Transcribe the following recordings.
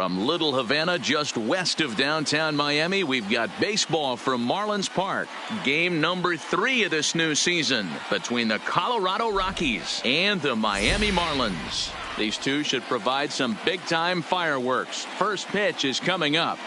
From Little Havana, just west of downtown Miami, we've got baseball from Marlins Park. Game number 3 of this new season between the Colorado Rockies and the Miami Marlins. These two should provide some big-time fireworks. First pitch is coming up.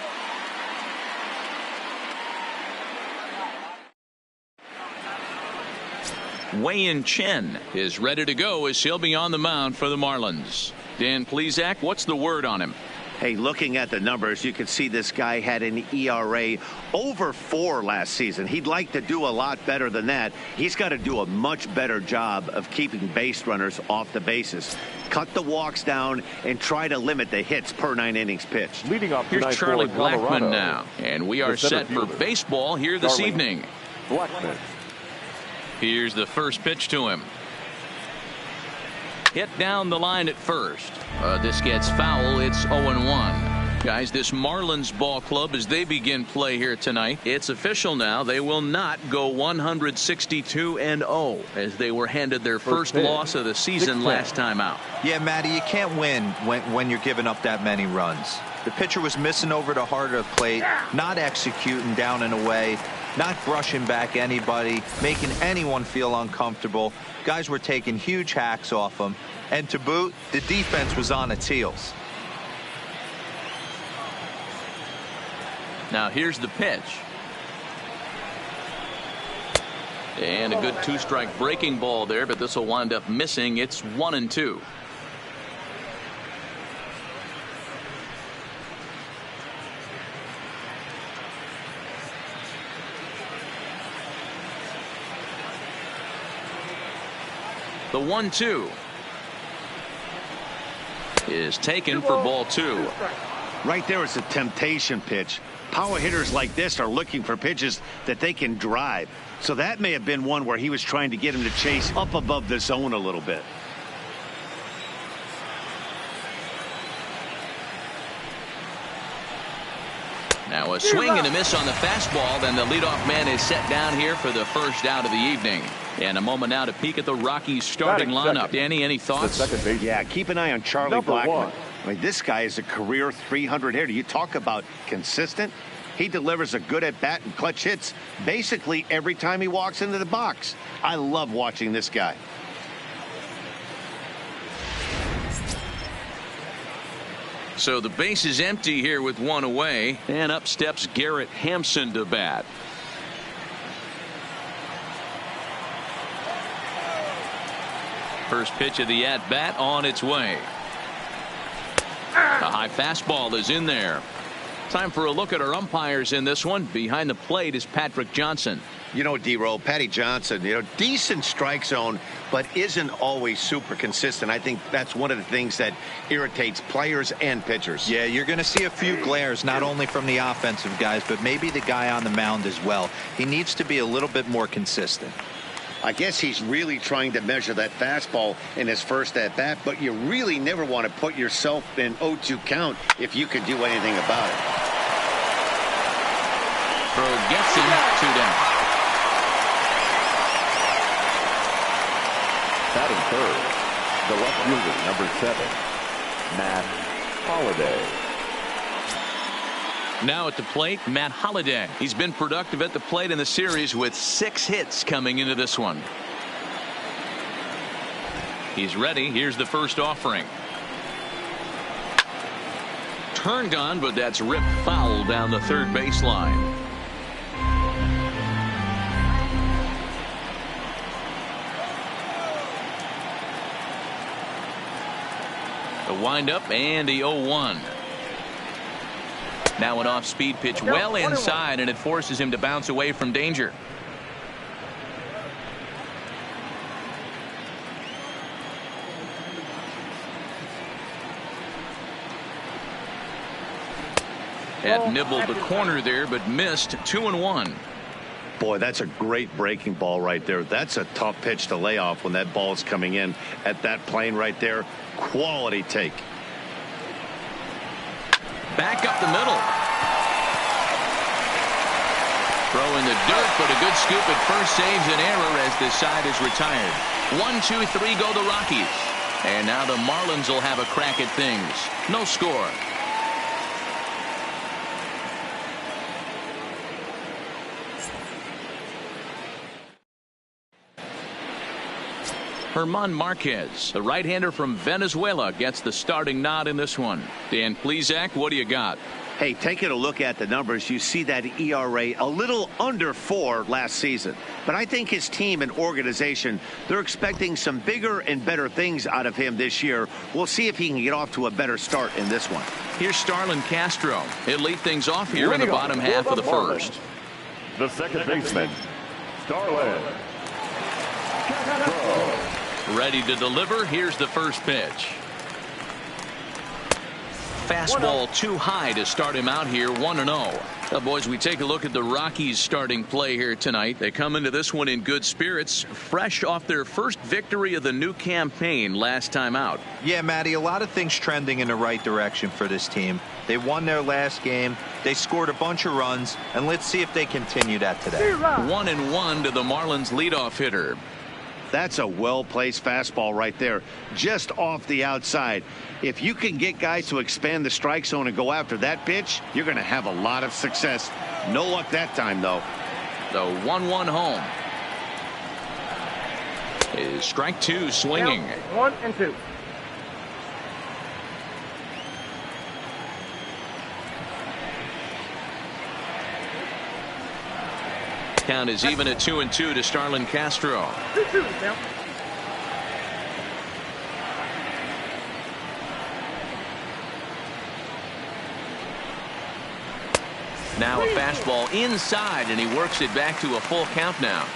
Wei-Yin Chen is ready to go as he'll be on the mound for the Marlins. Dan Plesac, what's the word on him? Hey, looking at the numbers, you can see this guy had an ERA over 4 last season. He'd like to do a lot better than that. He's got to do a much better job of keeping base runners off the bases. Cut the walks down and try to limit the hits per 9 innings pitched. Leading off here's Charlie Blackmon now, and we are set for baseball here this evening. Blackmon. Here's the first pitch to him. Hit down the line at first. This gets foul. It's 0-1. Guys, this Marlins ball club, as they begin play here tonight, it's official now. They will not go 162-0 as they were handed their first loss of the season last time out. Yeah, Matty, you can't win when you're giving up that many runs. The pitcher was missing over the heart of the plate, not executing down and away, not brushing back anybody, making anyone feel uncomfortable. Guys were taking huge hacks off him, and to boot, the defense was on its heels. Now here's the pitch. And a good 2-strike breaking ball there, but this will wind up missing. It's 1-2. The 1-2 is taken for ball 2. Right there is a temptation pitch. Power hitters like this are looking for pitches that they can drive. So that may have been one where he was trying to get him to chase up above the zone a little bit. Now a swing and a miss on the fastball. Then the leadoff man is set down here for the first out of the evening. And a moment now to peek at the Rockies starting lineup. Danny, any thoughts? Yeah, keep an eye on Charlie Blackmon. I mean, this guy is a career 300 hitter. You talk about consistent. He delivers a good at bat and clutch hits basically every time he walks into the box. I love watching this guy. So the base is empty here with 1 away, and up steps Garrett Hampson to bat. First pitch of the at-bat on its way. A high fastball is in there. Time for a look at our umpires in this one. Behind the plate is Patrick Johnson. You know, D-Roll, Patty Johnson, decent strike zone, but isn't always super consistent. I think that's one of the things that irritates players and pitchers. Yeah, you're going to see a few glares, not only from the offensive guys, but maybe the guy on the mound as well. He needs to be a little bit more consistent. I guess he's really trying to measure that fastball in his first at-bat, but you really never want to put yourself in 0-2 count if you could do anything about it. Throw gets him, 2 down. Batting third, the left fielder, number 7, Matt Holliday. Now at the plate, Matt Holliday. He's been productive at the plate in the series with 6 hits coming into this one. He's ready. Here's the first offering. Turned on, but that's ripped foul down the third baseline. The windup and the 0-1. Now an off-speed pitch well inside, and it forces him to bounce away from danger. Had nibbled the corner there, but missed. 2-1. Boy, that's a great breaking ball right there. That's a tough pitch to lay off when that ball is coming in at that plane right there. Quality take. Back up the middle. Throw in the dirt, but a good scoop at first saves an error as this side is retired. 1-2-3 go the Rockies. And now the Marlins will have a crack at things. No score. German Marquez, the right-hander from Venezuela, gets the starting nod in this one. Dan Plesac, what do you got? Hey, taking a look at the numbers, you see that ERA a little under 4 last season. But I think his team and organization, they're expecting some bigger and better things out of him this year. We'll see if he can get off to a better start in this one. Here's Starlin Castro. He'll lead things off here in the bottom half of the first. The second baseman, Starlin Castro. Ready to deliver. Here's the first pitch. Fastball too high to start him out here, 1-0. Boys, we take a look at the Rockies starting play here tonight. They come into this one in good spirits, fresh off their first victory of the new campaign last time out. Yeah, Matty, a lot of things trending in the right direction for this team. They won their last game. They scored a bunch of runs, and let's see if they continue that today. 1-1 to the Marlins leadoff hitter. That's a well-placed fastball right there, just off the outside. If you can get guys to expand the strike zone and go after that pitch, you're going to have a lot of success. No luck that time, though. The 1-1 home. Is strike 2 swinging. 1-2. Count is even at 2-2 to Starlin Castro. 2-2 now. Now a fastball inside, and he works it back to a full count now.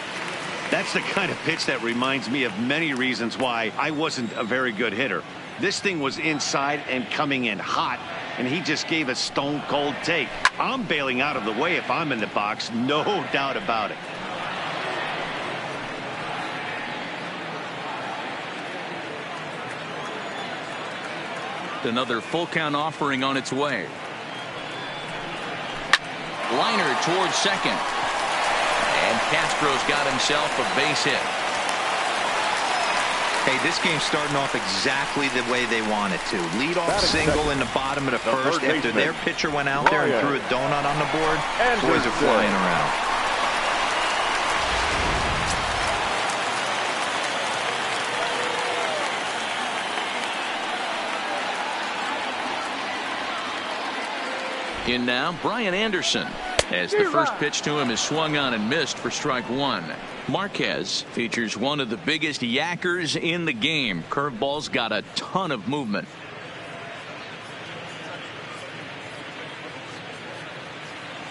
That's the kind of pitch that reminds me of many reasons why I wasn't a very good hitter. This thing was inside and coming in hot, and he just gave a stone cold take. I'm bailing out of the way if I'm in the box, no doubt about it. Another full count offering on its way. Liner towards second. And Castro's got himself a base hit. Hey, this game's starting off exactly the way they want it to. Lead off single in the bottom of the first after their pitcher went out there and threw a donut on the board. Boys are flying around. In now, Brian Anderson, as the first pitch to him is swung on and missed for strike 1. Marquez features one of the biggest yackers in the game. Curveball's got a ton of movement.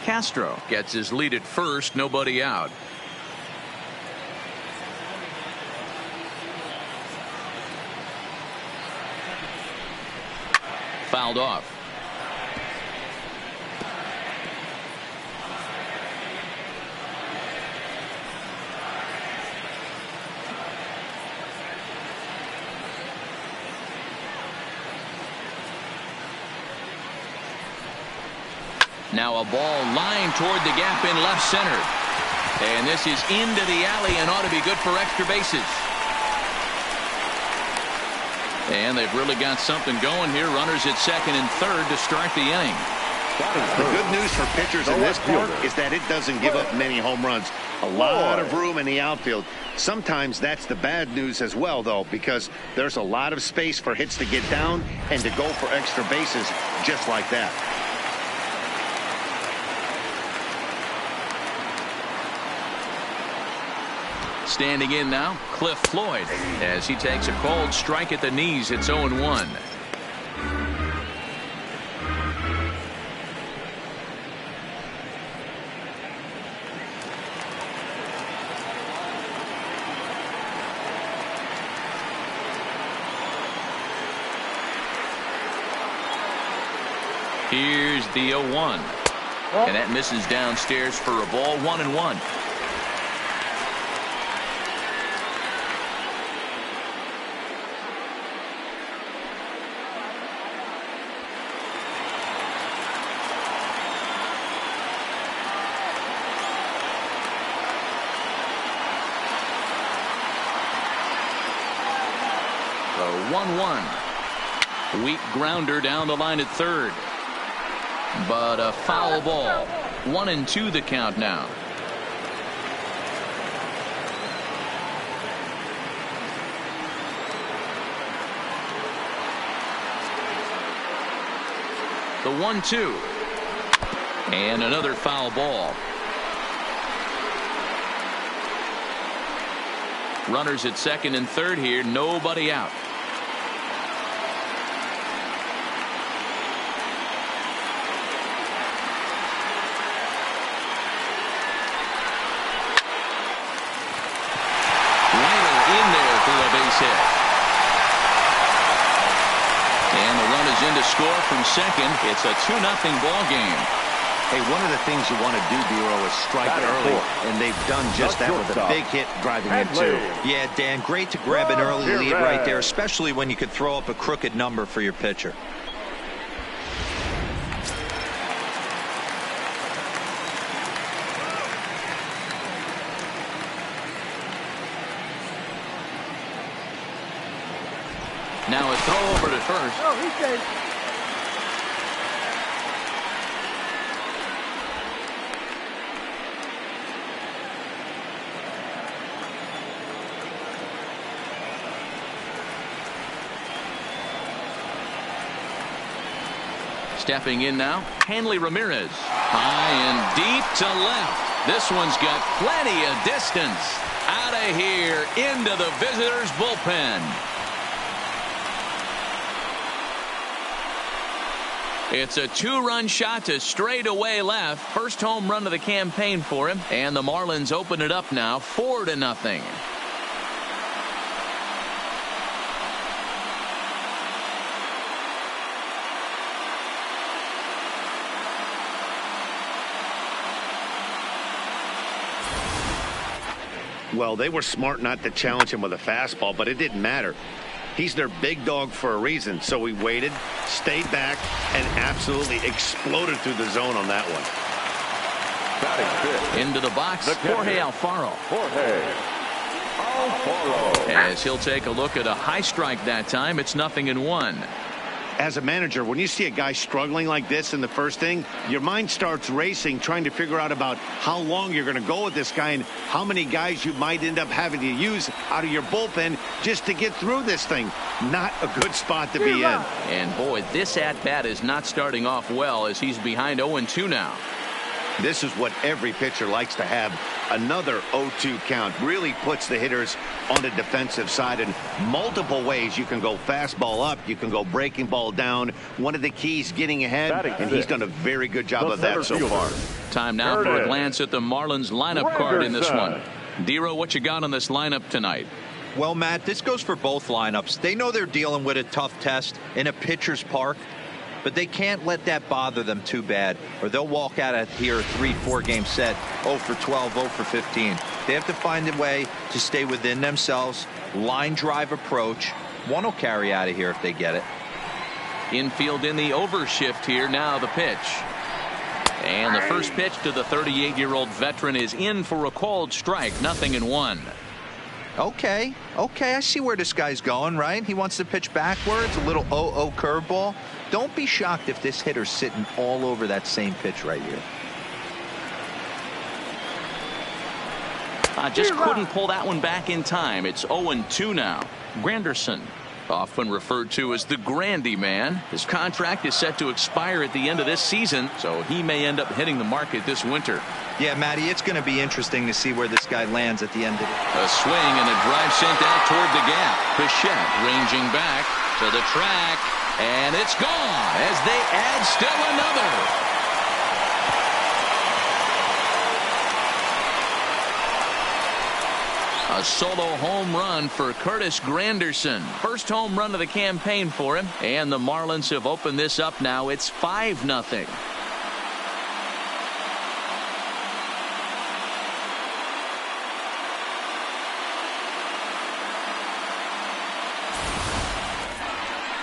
Castro gets his lead at first, nobody out. Fouled off. Now a ball lined toward the gap in left center. And this is into the alley and ought to be good for extra bases. And they've really got something going here. Runners at second and third to start the inning. The good news for pitchers in this park is that it doesn't give up many home runs. A lot of room in the outfield. Sometimes that's the bad news as well, though, because there's a lot of space for hits to get down and to go for extra bases just like that. Standing in now, Cliff Floyd, as he takes a cold strike at the knees. It's 0-1. Here's the 0-1. And that misses downstairs for a ball. 1-1. The 1-1. Weak grounder down the line at third. But a foul ball. 1-2 the count now. The 1-2. And another foul ball. Runners at second and third here. Nobody out. Base hit. And the run is in to score from second. It's a 2-0 ball game. Hey, one of the things you want to do, Dero, is strike early, and they've done just that with a big hit driving in two. Yeah, Dan, great to grab an early lead right there, especially when you could throw up a crooked number for your pitcher. Now a throw over to first. Oh, he's safe. Stepping in now, Hanley Ramirez. High and deep to left. This one's got plenty of distance. Out of here into the visitors' bullpen. It's a 2-run shot to straightaway left. First home run of the campaign for him. And the Marlins open it up now 4-0. Well, they were smart not to challenge him with a fastball, but it didn't matter. He's their big dog for a reason, so he waited, stayed back, and absolutely exploded through the zone on that one. Into the box, Jorge Alfaro. As he'll take a look at a high strike that time, it's 0-1. As a manager, when you see a guy struggling like this in the first inning, your mind starts racing, trying to figure out about how long you're going to go with this guy and how many guys you might end up having to use out of your bullpen just to get through this thing. Not a good spot to be in. And boy, this at-bat is not starting off well as he's behind 0-2 now. This is what every pitcher likes to have. Another 0-2 count really puts the hitters on the defensive side in multiple ways. You can go fastball up. You can go breaking ball down. One of the keys getting ahead, and he's done a very good job of that so far. Time now for a glance at the Marlins lineup card in this one. Dero, what you got on this lineup tonight? Well, Matt, this goes for both lineups. They know they're dealing with a tough test in a pitcher's park, but they can't let that bother them too bad, or they'll walk out of here a 3-4 game set 0 for 12, 0 for 15. They have to find a way to stay within themselves. Line drive approach. One will carry out of here if they get it. Infield in the overshift here. Now the pitch. And the first pitch to the 38-year-old veteran is in for a called strike. 0-1. Okay, I see where this guy's going, right? He wants to pitch backwards, a little 0-0 curveball. Don't be shocked if this hitter's sitting all over that same pitch right here. Just couldn't pull that one back in time. It's 0-2 now. Granderson, often referred to as the Grandy Man. His contract is set to expire at the end of this season, so he may end up hitting the market this winter. Yeah, Matty, it's going to be interesting to see where this guy lands at the end of it. A swing and a drive sent out toward the gap. Bichette ranging back to the track, and it's gone as they add still another. A solo home run for Curtis Granderson. First home run of the campaign for him. And the Marlins have opened this up now. It's 5-0.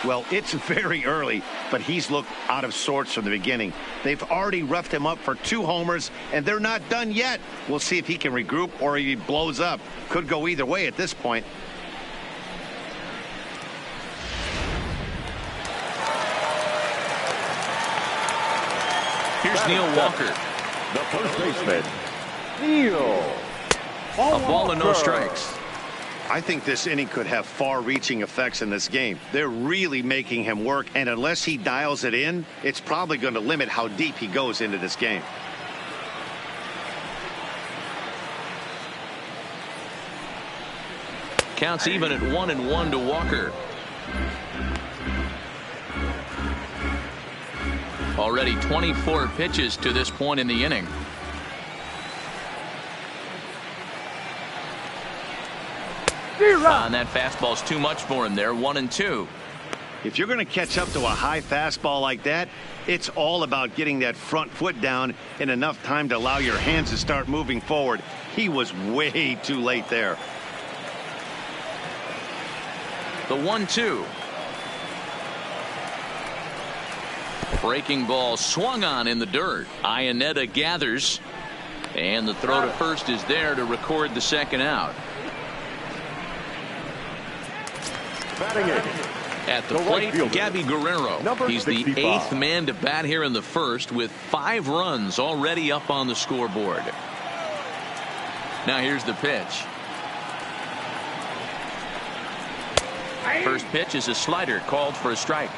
Well, it's very early, but he's looked out of sorts from the beginning. They've already roughed him up for 2 homers, and they're not done yet. We'll see if he can regroup or he blows up. Could go either way at this point. Here's Neil Walker. The first baseman, Neil. A ball and no strikes. I think this inning could have far-reaching effects in this game. They're really making him work, and unless he dials it in, it's probably going to limit how deep he goes into this game. Counts even at 1-1 to Walker. Already 24 pitches to this point in the inning. And that fastball's too much for him there. 1-2. If you're going to catch up to a high fastball like that, it's all about getting that front foot down in enough time to allow your hands to start moving forward. He was way too late there. The 1-2. Breaking ball swung on in the dirt. Iannetta gathers. And the throw to first is there to record the second out. At the plate, Gabby Guerrero. He's the 8th man to bat here in the first with 5 runs already up on the scoreboard. Now here's the pitch. First pitch is a slider called for a strike.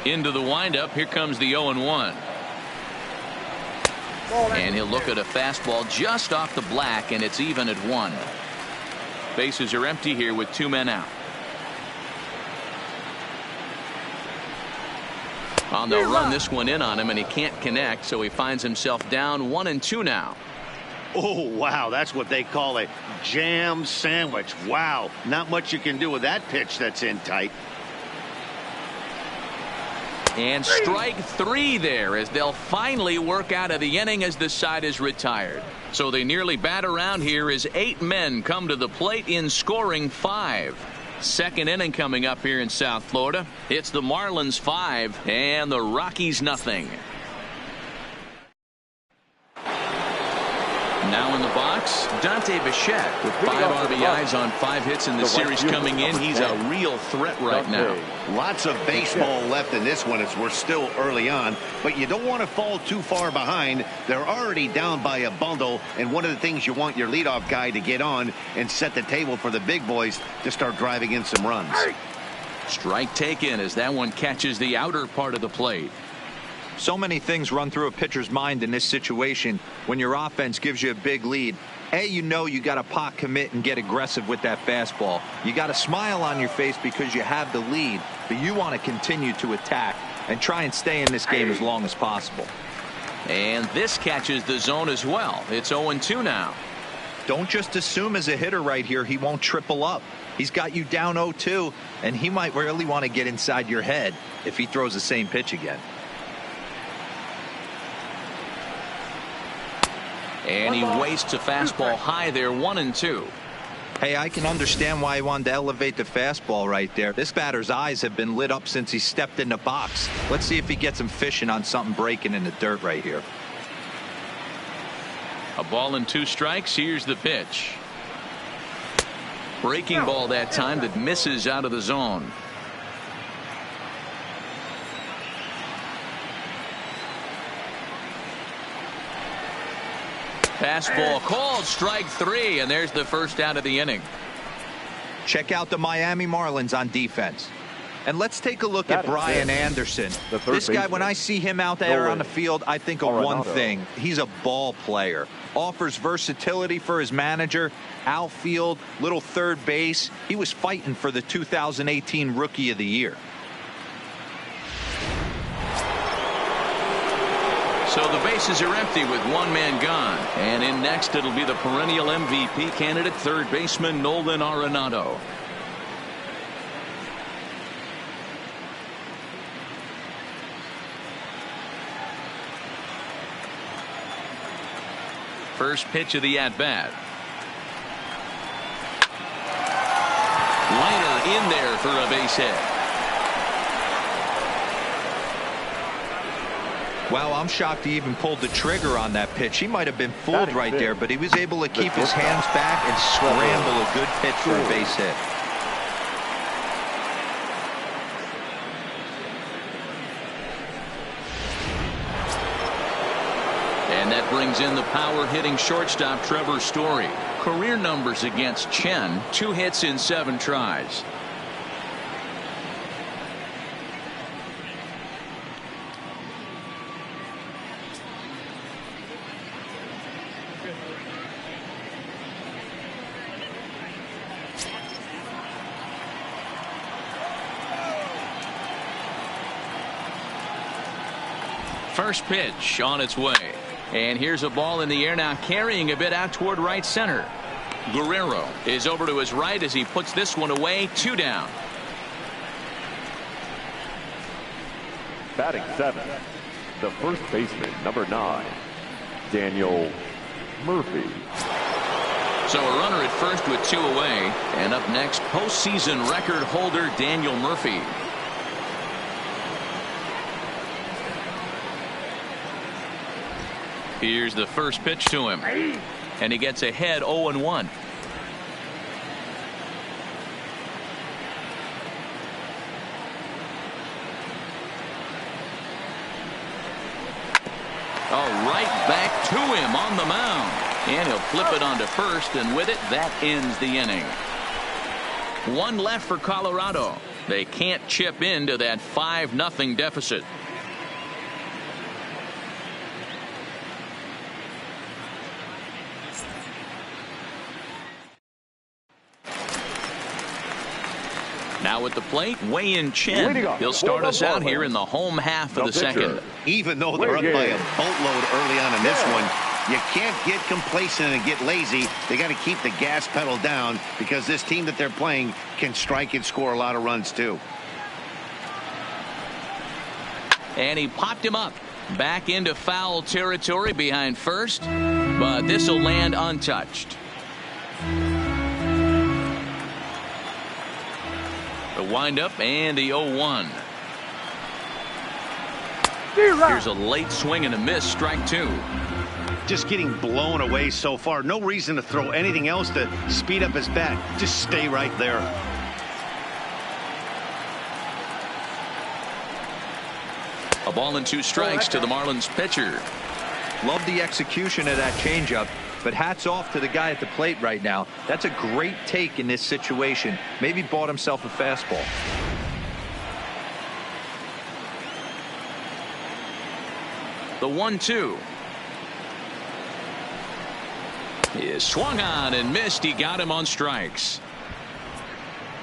Into the windup. Here comes the 0-1. And he'll look at a fastball just off the black, and it's even at 1. Bases are empty here with 2 men out. On the run, this one in on him, and he can't connect, so he finds himself down 1-2 now. Oh, wow. That's what they call a jam sandwich. Wow. Not much you can do with that pitch that's in tight. And strike 3 there as they'll finally work out of the inning as the side is retired. So they nearly bat around here as 8 men come to the plate in scoring 5. Second inning coming up here in South Florida. It's the Marlins 5 and the Rockies nothing. Now in the box, Dante Bichette with 5 RBIs on 5 hits in the series coming in. He's a real threat right now. Lots of baseball left in this one as we're still early on, but you don't want to fall too far behind. They're already down by a bundle, and one of the things you want your leadoff guy to get on and set the table for the big boys to start driving in some runs. Strike taken as that one catches the outer part of the plate. So many things run through a pitcher's mind in this situation when your offense gives you a big lead. You know you got to pot commit and get aggressive with that fastball. You got a smile on your face because you have the lead, but you want to continue to attack and try and stay in this game as long as possible. And this catches the zone as well. It's 0-2 now. Don't just assume as a hitter right here he won't triple up. He's got you down 0-2, and he might really want to get inside your head if he throws the same pitch again. And he wastes a fastball high there, 1-2. Hey, I can understand why he wanted to elevate the fastball right there. This batter's eyes have been lit up since he stepped in the box. Let's see if he gets him fishing on something breaking in the dirt right here. A ball and 2 strikes. Here's the pitch. Breaking ball that time that misses out of the zone. Fastball called, strike 3, and there's the first out of the inning. Check out the Miami Marlins on defense. And let's take a look at Brian Anderson. This guy, when I see him out there on the field, I think of one thing. He's a ball player. Offers versatility for his manager. Outfield, little third base. He was fighting for the 2018 Rookie of the Year. So the bases are empty with 1 man gone. And in next, it'll be the perennial MVP candidate, third baseman Nolan Arenado. First pitch of the at-bat. Liner in there for a base hit. Wow, I'm shocked he even pulled the trigger on that pitch. He might have been fooled right there, but he was able to keep his hands back and scramble a good pitch for a base hit. And that brings in the power-hitting shortstop Trevor Story. Career numbers against Chen, 2 hits in 7 tries. First pitch on its way. And here's a ball in the air now, carrying a bit out toward right center. Guerrero is over to his right as he puts this one away. 2 down. Batting 7th, the first baseman, number 9, Daniel Murphy. So a runner at first with 2 away. And up next, postseason record holder Daniel Murphy. Here's the first pitch to him. And he gets ahead 0-1. Right back to him on the mound. And he'll flip it onto first, and with it, that ends the inning. 1 left for Colorado. They can't chip into that 5-0 deficit. Now at the plate, Wei-Yin Chen. He'll start us out here in the home half of the second. Even though they're up by a boatload early on in this one, you can't get complacent and get lazy. They got to keep the gas pedal down because this team that they're playing can strike and score a lot of runs too. And he popped him up. Back into foul territory behind first, but this will land untouched. The windup and the 0-1. Here's a late swing and a miss, strike 2. Just getting blown away so far. No reason to throw anything else to speed up his bat. Just stay right there. A ball and 2 strikes to the Marlins pitcher. Love the execution of that changeup. But hats off to the guy at the plate right now. That's a great take in this situation. Maybe bought himself a fastball. The 1-2 is swung on and missed. He got him on strikes.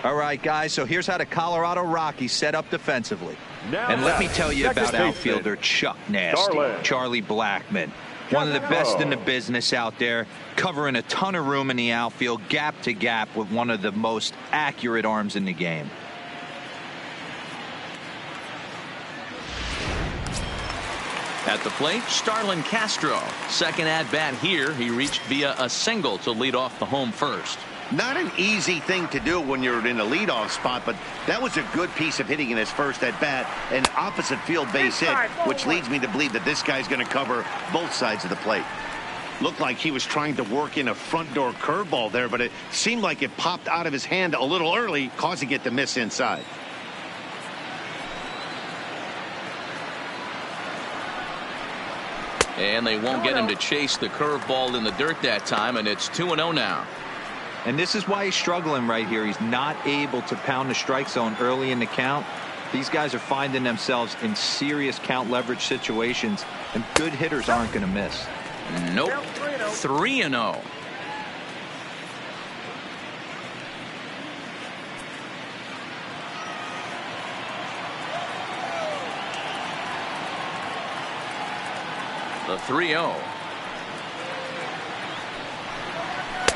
All right, guys, so here's how the Colorado Rockies set up defensively. And let me tell you about outfielder Chuck Nasty, Charlie Blackmon. One of the best in the business out there, covering a ton of room in the outfield, gap to gap, with one of the most accurate arms in the game. At the plate, Starlin Castro. Second at bat here. He reached via a single to lead off the home first. Not an easy thing to do when you're in the leadoff spot, but that was a good piece of hitting in his first at bat, an opposite field base hit, which leads me to believe that this guy's going to cover both sides of the plate. Looked like he was trying to work in a front door curveball there, but it seemed like it popped out of his hand a little early, causing it to miss inside. And they won't get him to chase the curveball in the dirt that time, and it's 2-0 now. And this is why he's struggling right here. He's not able to pound the strike zone early in the count. These guys are finding themselves in serious count leverage situations, and good hitters aren't going to miss. Nope. 3-0. The 3-0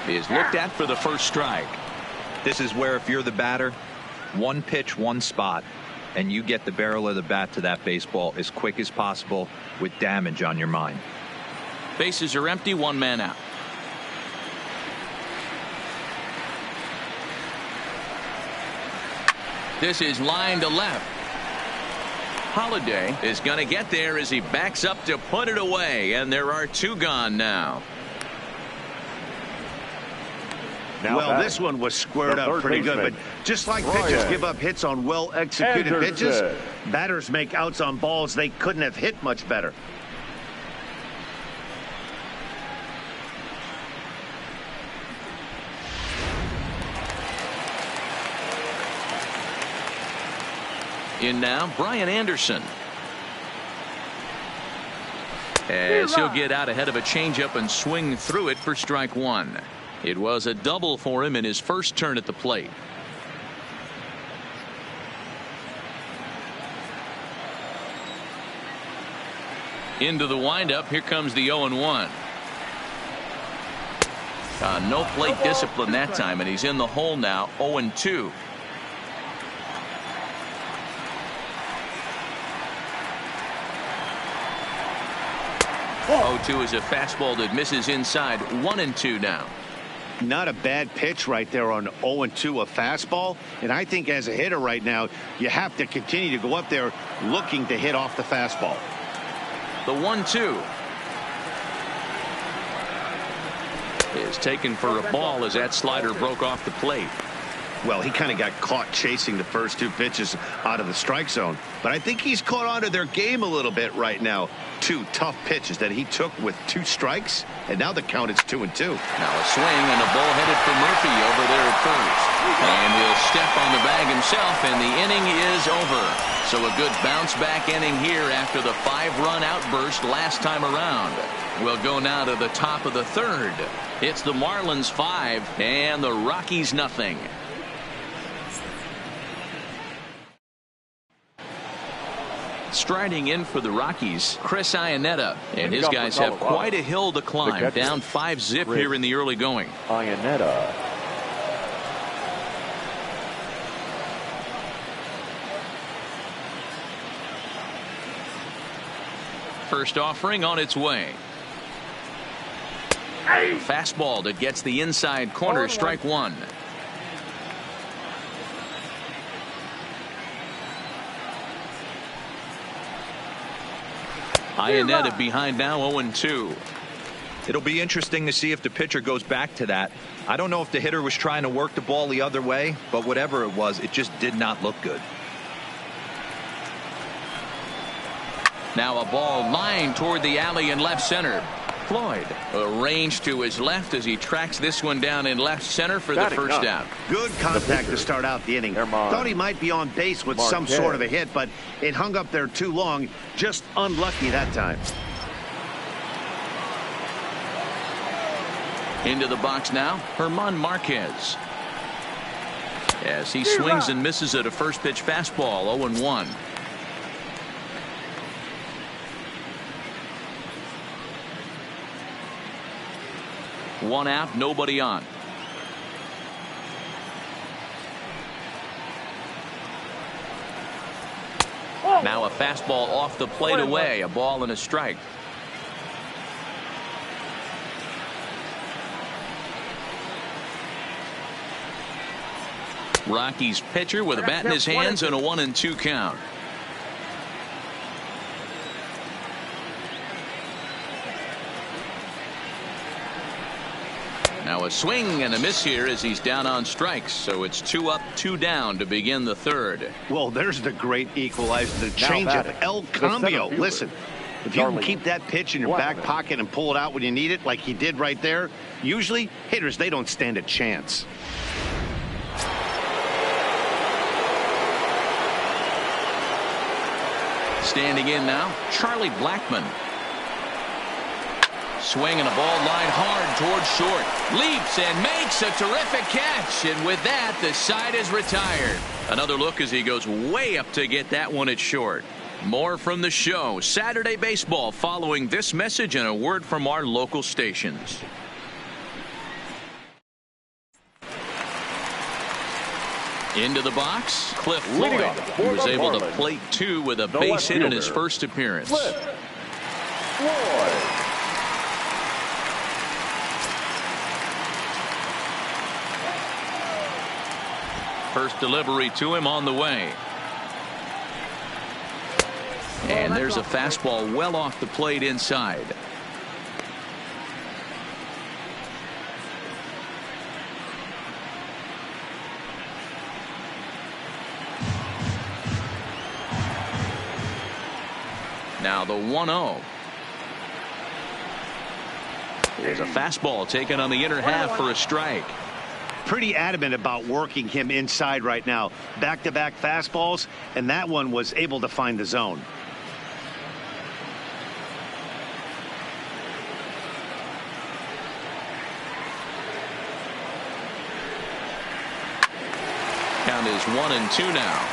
is looked at for the first strike. This is where, if you're the batter, one pitch, one spot, and you get the barrel of the bat to that baseball as quick as possible with damage on your mind. Bases are empty, 1 man out. This is line to left. Holiday is going to get there as he backs up to put it away, and there are 2 gone now. Well, this one was squared up pretty good, but just like pitchers give up hits on well-executed pitches, batters make outs on balls they couldn't have hit much better. In now, Brian Anderson. As he'll get out ahead of a changeup and swing through it for strike one. It was a double for him in his first turn at the plate. Into the windup. Here comes the 0-1. No plate discipline that time, and he's in the hole now. 0-2. 0-2 is a fastball that misses inside. 1-2 now. Not a bad pitch right there on 0-2, a fastball. And I think as a hitter right now, you have to continue to go up there looking to hit off the fastball. The 1-2 is taken for a ball as that slider broke off the plate. Well, he kind of got caught chasing the first two pitches out of the strike zone. But I think he's caught on to their game a little bit right now. Two tough pitches that he took with 2 strikes, and now the count is 2-2. Now a swing and a ball headed for Murphy over there at first. And he'll step on the bag himself, and the inning is over. So a good bounce-back inning here after the 5-run outburst last time around. We'll go now to the top of the third. It's the Marlins 5 and the Rockies nothing. Striding in for the Rockies, Chris Iannetta, and his guys have quite a hill to climb. Down 5-zip here in the early going. Iannetta. First offering on its way. Fastball that gets the inside corner. Strike one. Iannetta behind now. 0-2. It'll be interesting to see if the pitcher goes back to that. I don't know if the hitter was trying to work the ball the other way, but whatever it was, it just did not look good. Now a ball lined toward the alley in left center. Floyd arranged to his left as he tracks this one down in left center for the first out. Good contact to start out the inning. Thought he might be on base with some sort of a hit, but it hung up there too long. Just unlucky that time. Into the box now, Herman Marquez. As he swings and misses at a first pitch fastball. 0-1. One out, nobody on. Now a fastball off the plate away. A ball and a strike. Rockies pitcher with a bat in his hands and a 1-2 count. Now a swing and a miss here as he's down on strikes. So it's 2 up, 2 down to begin the third. Well, there's the great equalizer, the changeup, El Cambio. Listen, if you can keep that pitch in your back pocket and pull it out when you need it, like he did right there, usually hitters, they don't stand a chance. Standing in now, Charlie Blackmon. Swing and a ball lined hard towards short. Leaps and makes a terrific catch. And with that, the side is retired. Another look as he goes way up to get that one at short. More from the show. Saturday Baseball following this message and a word from our local stations. Into the box, Cliff Floyd. He was able to plate 2 with a base hit in his first appearance. Floyd. First delivery to him on the way. And there's a fastball well off the plate inside. Now the 1-0. There's a fastball taken on the inner half for a strike. pretty adamant about working him inside right now. Back-to-back fastballs, and that one was able to find the zone. Count is 1-2 now.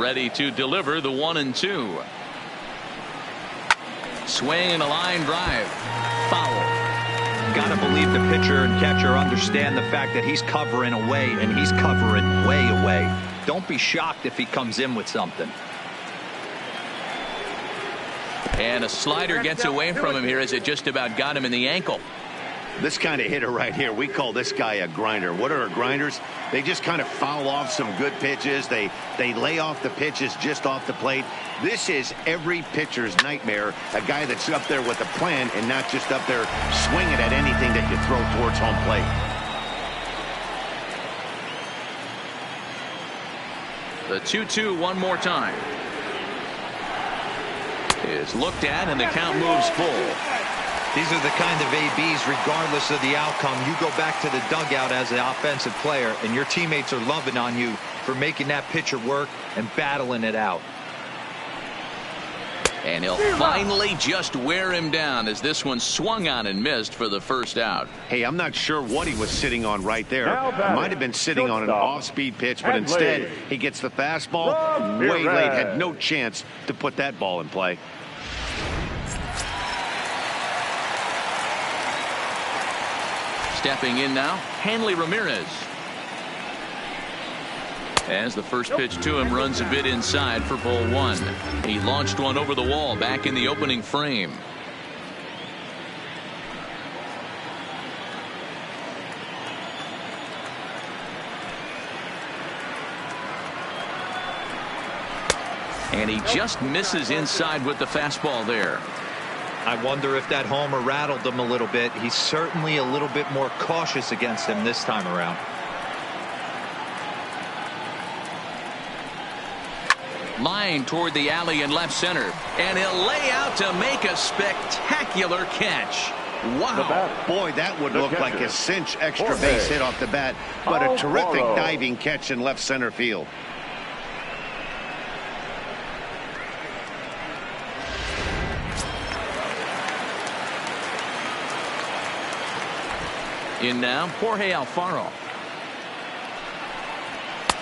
Ready to deliver the 1-2. Swing and a line drive. Foul. Got to believe the pitcher and catcher understand the fact that he's covering away, and he's covering way away. Don't be shocked if he comes in with something. And a slider gets away from him here as it just about got him in the ankle. This kind of hitter right here, we call this guy a grinder. What are grinders? They just kind of foul off some good pitches. They lay off the pitches just off the plate. This is every pitcher's nightmare, a guy that's up there with a plan and not just up there swinging at anything that you throw towards home plate. The 2-2 one more time. Is looked at and the count moves full. These are the kind of ABs, regardless of the outcome. You go back to the dugout as an offensive player, and your teammates are loving on you for making that pitcher work and battling it out. And he'll finally just wear him down as this one swung on and missed for the first out. Hey, I'm not sure what he was sitting on right there. Might have been sitting on an off-speed pitch, but instead he gets the fastball way late. Had no chance to put that ball in play. Stepping in now, Hanley Ramirez. As the first pitch to him runs a bit inside for ball one. He launched one over the wall back in the opening frame. And he just misses inside with the fastball there. I wonder if that homer rattled him a little bit. He's certainly a little bit more cautious against him this time around. Line toward the alley in left center. And he'll lay out to make a spectacular catch. Wow. Boy, that would look like a cinch extra base hit off the bat. But a terrific diving catch in left center field. In now, Jorge Alfaro.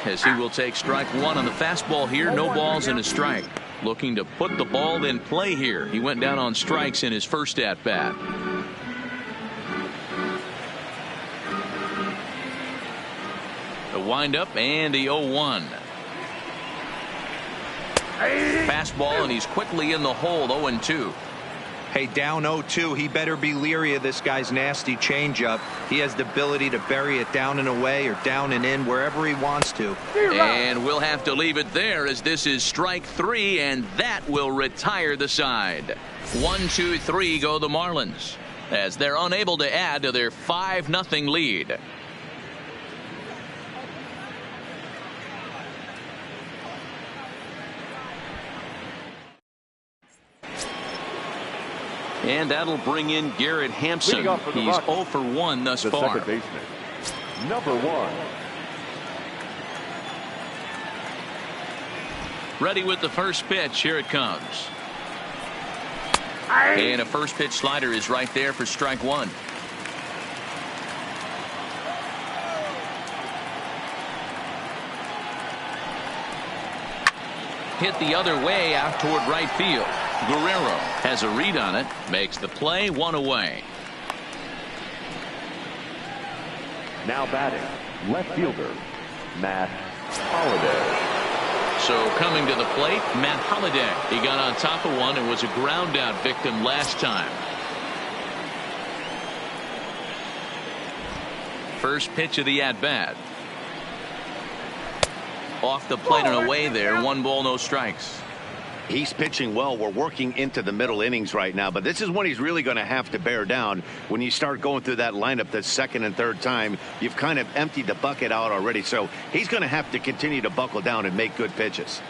As he will take strike one on the fastball here. No balls and a strike. Looking to put the ball in play here. He went down on strikes in his first at bat. The windup and the 0-1. Fastball and he's quickly in the hole. 0-2. Hey, down 0-2, he better be leery of this guy's nasty changeup. He has the ability to bury it down and away or down and in wherever he wants to. And we'll have to leave it there as this is strike three, and that will retire the side. 1-2-3 go the Marlins as they're unable to add to their 5-0 lead. And that'll bring in Garrett Hampson. He's 0 for 1 thus far. Second baseman, number 1. Ready with the first pitch. Here it comes. And a first pitch slider is right there for strike one. Hit the other way out toward right field. Guerrero has a read on it, makes the play, one away. Now batting, left fielder, Matt Holliday. So coming to the plate, Matt Holliday. He got on top of one and was a ground out victim last time. First pitch of the at bat. Off the plate and away there. 1 ball, no strikes. He's pitching well. We're working into the middle innings right now, but this is when he's really going to have to bear down. When you start going through that lineup the second and third time, you've kind of emptied the bucket out already, so he's going to have to continue to buckle down and make good pitches.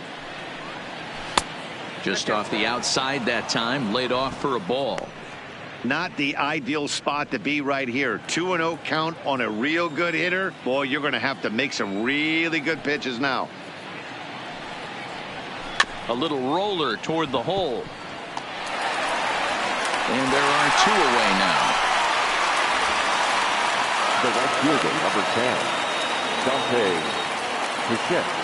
Just off the outside that time, laid off for a ball. Not the ideal spot to be right here. 2-0 count on a real good hitter. Boy, you're going to have to make some really good pitches now. A little roller toward the hole. And there are 2 away now. The right fielder, number 10, Dante Bichette.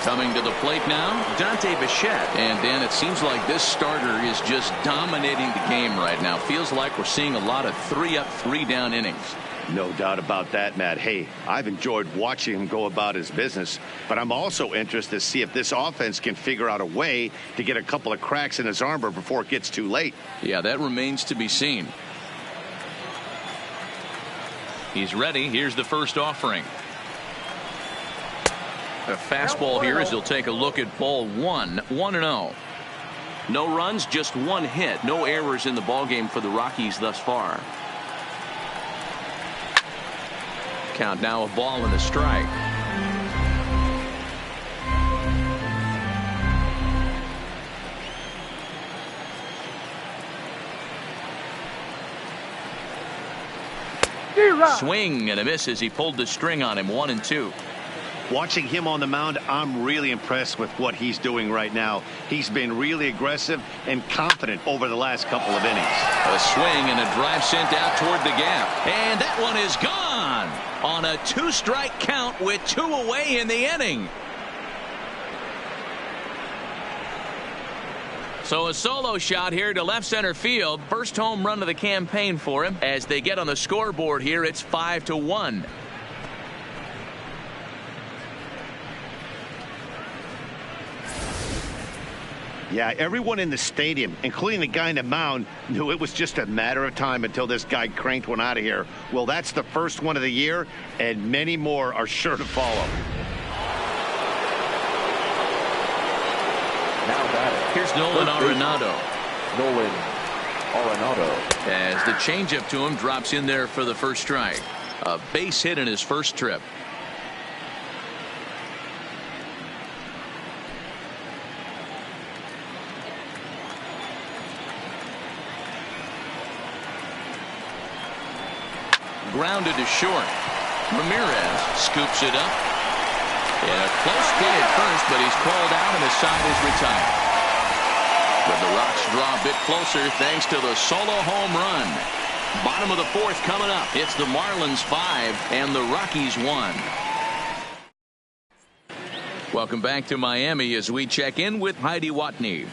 Coming to the plate now, Dante Bichette. And Dan, it seems like this starter is just dominating the game right now. Feels like we're seeing a lot of 3-up, 3-down innings. No doubt about that, Matt. Hey, I've enjoyed watching him go about his business, but I'm also interested to see if this offense can figure out a way to get a couple of cracks in his armor before it gets too late. Yeah, that remains to be seen. He's ready. Here's the first offering. A fastball here as he'll take a look at ball 1, 1-0. No runs, just 1 hit. No errors in the ballgame for the Rockies thus far. Count now, a ball and a strike. Swing and a miss as he pulled the string on him. 1-2. Watching him on the mound, I'm really impressed with what he's doing right now. He's been really aggressive and confident over the last couple of innings. A swing and a drive sent out toward the gap. And that one is gone on a 2-strike count with 2 away in the inning. So a solo shot here to left center field. First home run of the campaign for him. As they get on the scoreboard here, it's 5-1. Yeah, everyone in the stadium, including the guy in the mound, knew it was just a matter of time until this guy cranked one out of here. Well, that's the first one of the year, and many more are sure to follow. Now batting. Here's Nolan Arenado. Nolan Arenado. As the changeup to him drops in there for the first strike. A base hit in his first trip. Grounded to short. Ramirez scoops it up. And a close play at first, but he's called out and his side is retired. But the Rocks draw a bit closer thanks to the solo home run. Bottom of the 4th coming up. It's the Marlins 5 and the Rockies 1. Welcome back to Miami as we check in with Heidi Watney.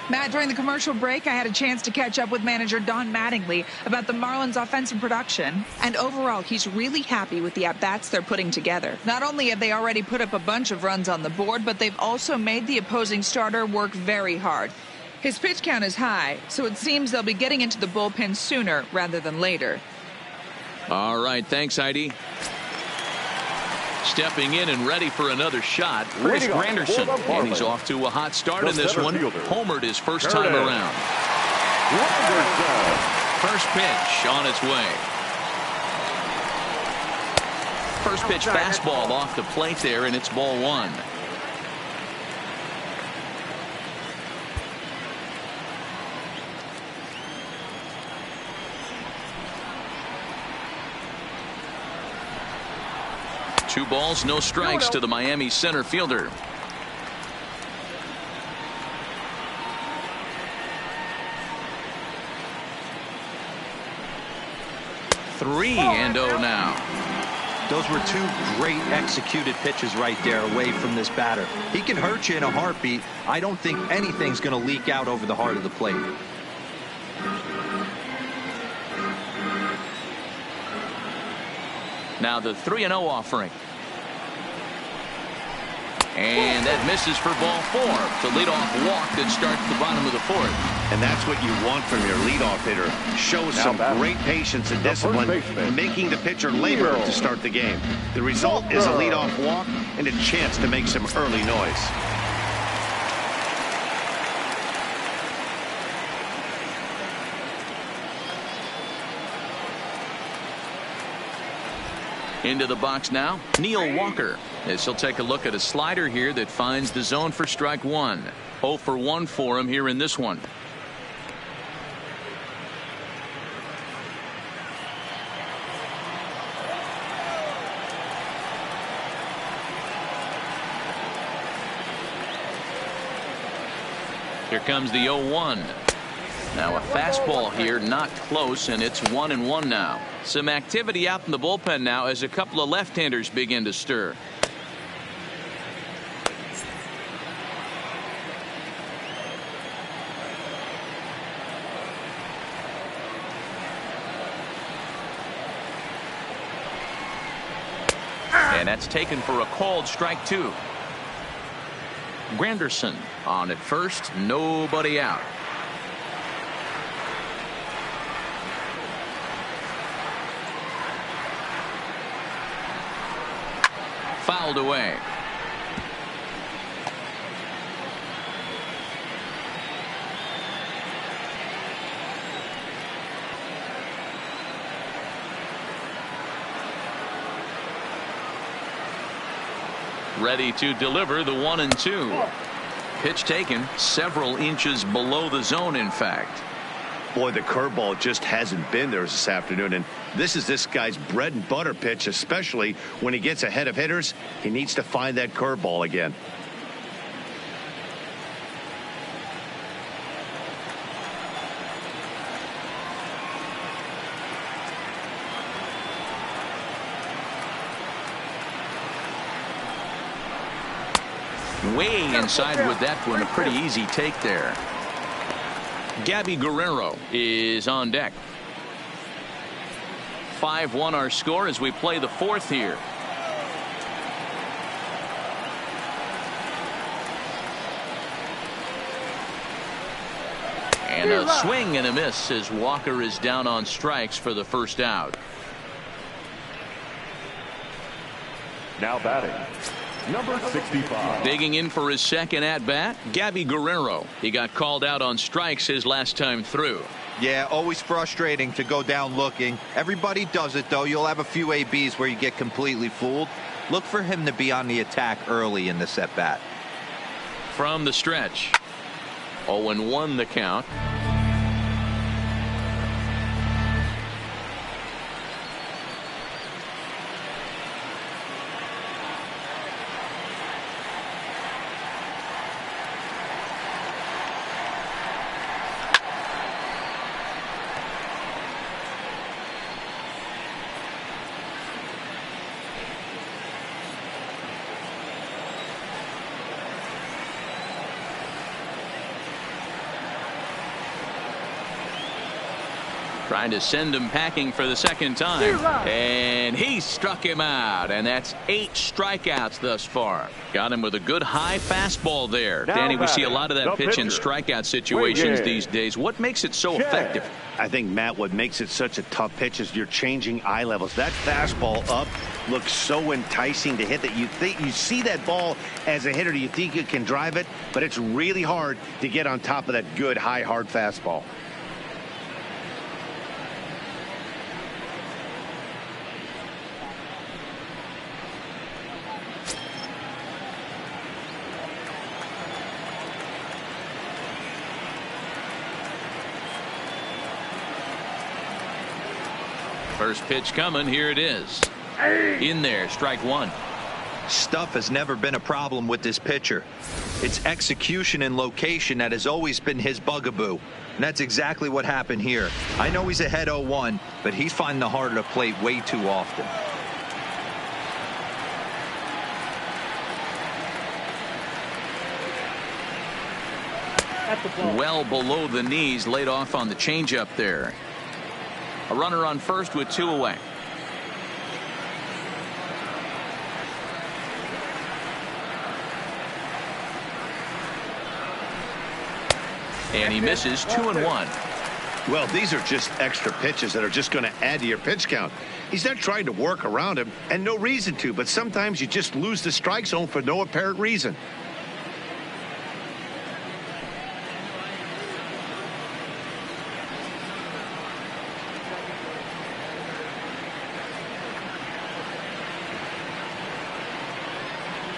Matt, during the commercial break, I had a chance to catch up with manager Don Mattingly about the Marlins' offensive production. And overall, he's really happy with the at-bats they're putting together. Not only have they already put up a bunch of runs on the board, but they've also made the opposing starter work very hard. His pitch count is high, so it seems they'll be getting into the bullpen sooner rather than later. All right, thanks, Heidi. Stepping in and ready for another shot, Chris Granderson. And he's off to a hot start in this one. Homered his first time around. First pitch on its way. First pitch fastball off the plate there, and it's ball 1. Two balls, no strikes to the Miami center fielder. Three and 0 now. Those were 2 great executed pitches right there away from this batter. He can hurt you in a heartbeat. I don't think anything's going to leak out over the heart of the plate. Now the 3-0 offering. And that misses for ball 4. The leadoff walk that starts the bottom of the 4th. And that's what you want from your leadoff hitter. Shows some great patience and discipline, making the pitcher labor to start the game. The result is a leadoff walk and a chance to make some early noise. Into the box now, Neil Walker. As he'll take a look at a slider here that finds the zone for strike one. 0 for 1 for him here in this one. Here comes the 0-1. Now a fastball here, not close, and it's 1-1 now. Some activity out in the bullpen now as a couple of left-handers begin to stir. And that's taken for a called strike two. Granderson on at first, nobody out. Fouled away. Ready to deliver the 1-2. Pitch taken several inches below the zone, in fact. Boy, the curveball just hasn't been there this afternoon, and this is this guy's bread and butter pitch, especially when he gets ahead of hitters. He needs to find that curveball again. Way inside with that one. A pretty easy take there. Gabby Guerrero is on deck. 5-1 our score as we play the fourth here. And a swing and a miss as Walker is down on strikes for the first out. Now batting, number 65. Digging in for his second at-bat, Gabby Guerrero. He got called out on strikes his last time through. Yeah, always frustrating to go down looking. Everybody does it, though. You'll have a few ABs where you get completely fooled. Look for him to be on the attack early in this at-bat. From the stretch, 0-1 the count. Trying to send him packing for the second time. And he struck him out. And that's 8 strikeouts thus far. Got him with a good high fastball there. Now Danny, we see a lot of that pitch pitcher. in strikeout situations these days. What makes it so effective? I think, Matt, what makes it such a tough pitch is you're changing eye levels. That fastball up looks so enticing to hit that you think you see that ball as a hitter. You think you can drive it, but it's really hard to get on top of that good high hard fastball. First pitch coming. Here it is. In there, strike one. Stuff has never been a problem with this pitcher. It's execution and location that has always been his bugaboo. And that's exactly what happened here. I know he's ahead 0-1, but he's finding the heart of the plate way too often. Well below the knees, laid off on the changeup there. A runner on first with 2 away. And he misses 2-1. Well, these are just extra pitches that are just going to add to your pitch count. He's not trying to work around him, and no reason to, but sometimes you just lose the strike zone for no apparent reason.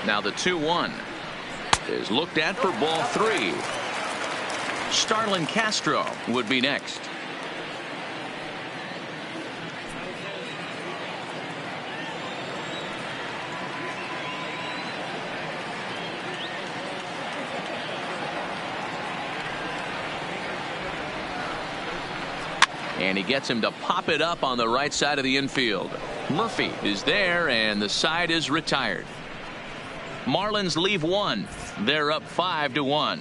Now the 2-1 is looked at for ball 3. Starlin Castro would be next. And he gets him to pop it up on the right side of the infield. Murphy is there, and the side is retired. Marlins leave one. They're up 5-1.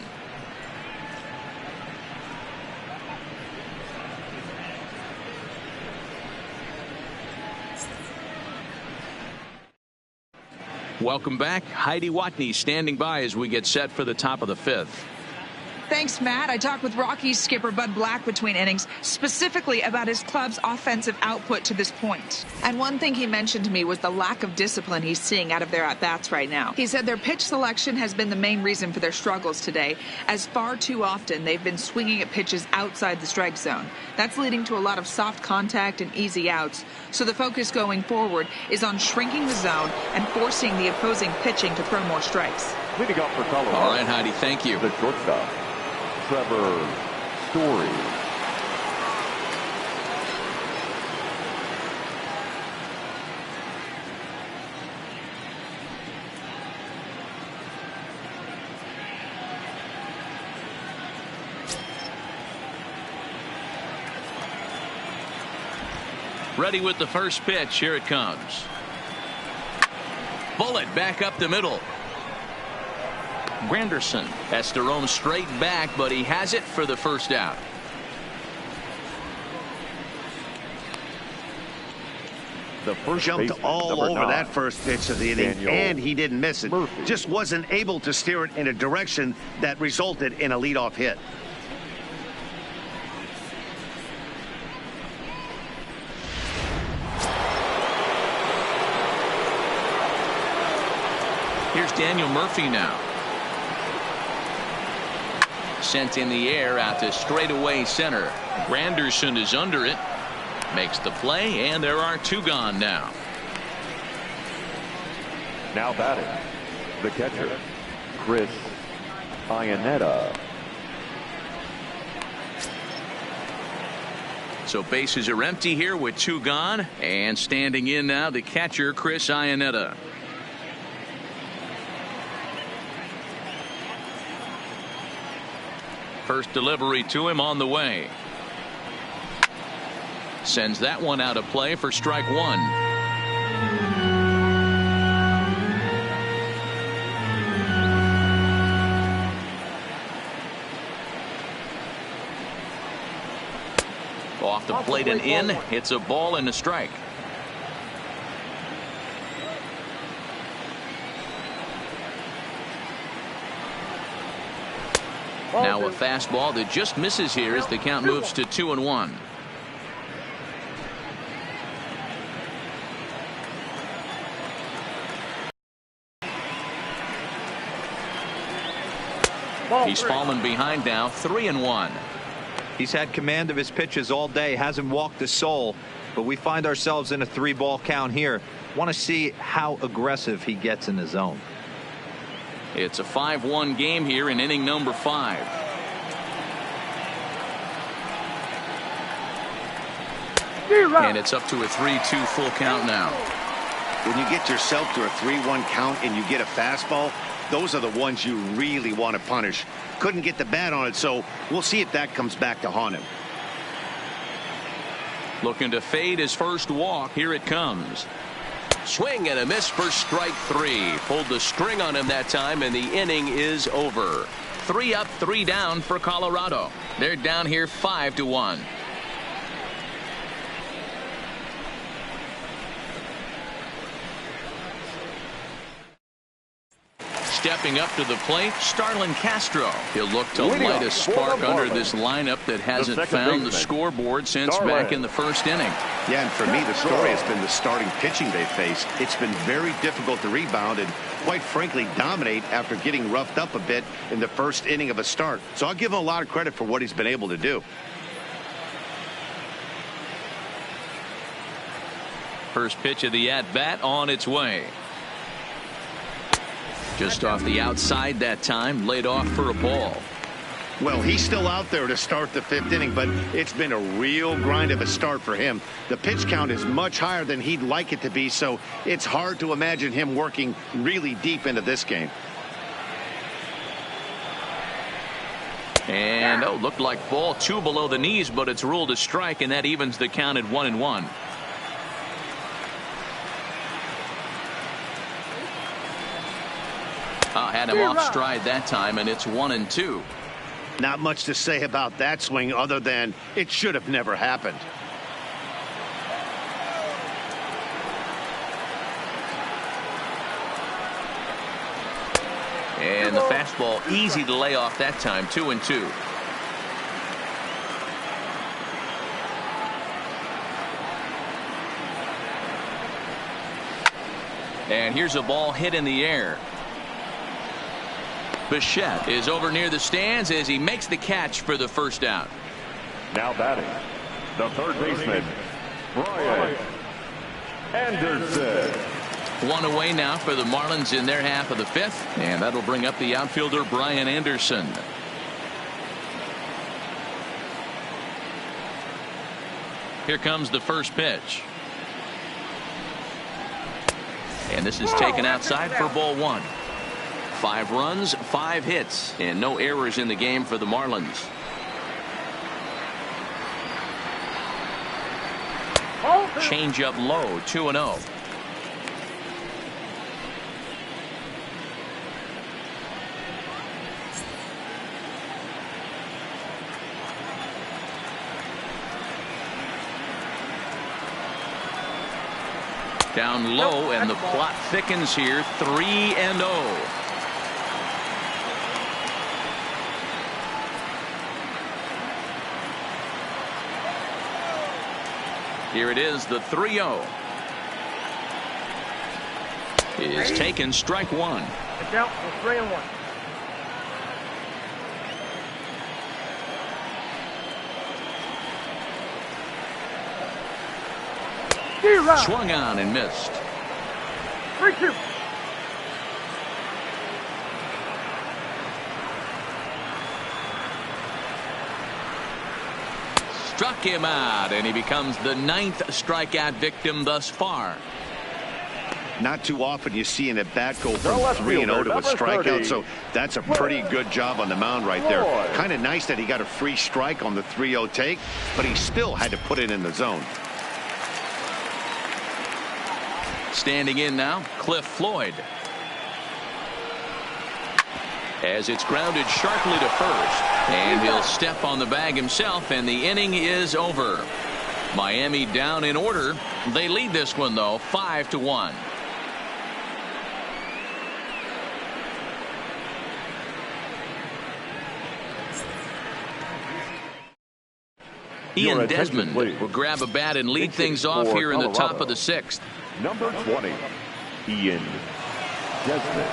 Welcome back. Heidi Watney standing by as we get set for the top of the 5th. Thanks, Matt. I talked with Rockies skipper Bud Black between innings, specifically about his club's offensive output to this point. And one thing he mentioned to me was the lack of discipline he's seeing out of their at-bats right now. He said their pitch selection has been the main reason for their struggles today, as far too often they've been swinging at pitches outside the strike zone. That's leading to a lot of soft contact and easy outs. So the focus going forward is on shrinking the zone and forcing the opposing pitching to throw more strikes. Leading off for Colorado. All right, Heidi, thank you. The shortstop, Trevor Story. Ready with the first pitch. Here it comes. Bullet back up the middle. Granderson has to roam straight back, but he has it for the first out. The first Jumped baseman, all over 9, that first pitch of the inning, Daniel and he didn't miss it. Murphy. Just wasn't able to steer it in a direction that resulted in a leadoff hit. Here's Daniel Murphy now. Sent in the air out to straightaway center. Granderson is under it. Makes the play, and there are 2 gone now. Now batting, the catcher, Chris Iannetta. So bases are empty here with 2 gone, and standing in now the catcher, Chris Iannetta. First delivery to him on the way. Sends that one out of play for strike 1. Off the plate and in. It's a ball and a strike. Now a fastball that just misses here as the count moves to 2-1. He's fallen behind now, 3-1. He's had command of his pitches all day, hasn't walked a soul, but we find ourselves in a 3-ball count here. Want to see how aggressive he gets in the zone. It's a 5-1 game here in inning number 5. And it's up to a 3-2 full count now. When you get yourself to a 3-1 count and you get a fastball, those are the ones you really want to punish. Couldn't get the bat on it, so we'll see if that comes back to haunt him. Looking to fade his first walk. Here it comes. Swing and a miss for strike 3. Pulled the string on him that time, and the inning is over. 3 up, 3 down for Colorado. They're down here 5-1. Stepping up to the plate, Starlin Castro. He'll look to light a spark under this lineup that hasn't found the scoreboard since back in the first inning. Yeah, and for me, the story has been the starting pitching they faced. It's been very difficult to rebound and, quite frankly, dominate after getting roughed up a bit in the first inning of a start. So I'll give him a lot of credit for what he's been able to do. First pitch of the at-bat on its way. Just off the outside that time, laid off for a ball. Well, he's still out there to start the 5th inning, but it's been a real grind of a start for him. The pitch count is much higher than he'd like it to be, so it's hard to imagine him working really deep into this game. And looked like ball 2 below the knees, but it's ruled a strike, and that evens the count at 1-1. Had him off stride that time, and it's 1-2. Not much to say about that swing other than it should have never happened. And the fastball easy to lay off that time, 2-2. And here's a ball hit in the air. Bichette is over near the stands as he makes the catch for the first out. Now batting, the third baseman, Brian Anderson. 1 away now for the Marlins in their half of the 5th, and that'll bring up the outfielder Brian Anderson. Here comes the first pitch. And this is taken outside for ball 1. 5 runs, 5 hits, and no errors in the game for the Marlins. Change up low, 2-0. Down low, and the plot thickens here, 3-0. Here it is, the 3-0. Is taken, strike 1. It's out for 3-1. Swung on and missed. 3-2. Struck him out, and he becomes the 9th strikeout victim thus far. Not too often you see an at-bat go from 3-0 to a strikeout, so that's a pretty good job on the mound right there. Kind of nice that he got a free strike on the 3-0 take, but he still had to put it in the zone. Standing in now, Cliff Floyd. As it's grounded sharply to first, and he'll step on the bag himself, and the inning is over. Miami down in order. They lead this one, though, 5-1. Ian Desmond will grab a bat and lead things off here in the top of the 6th. Number 20, Ian Desmond.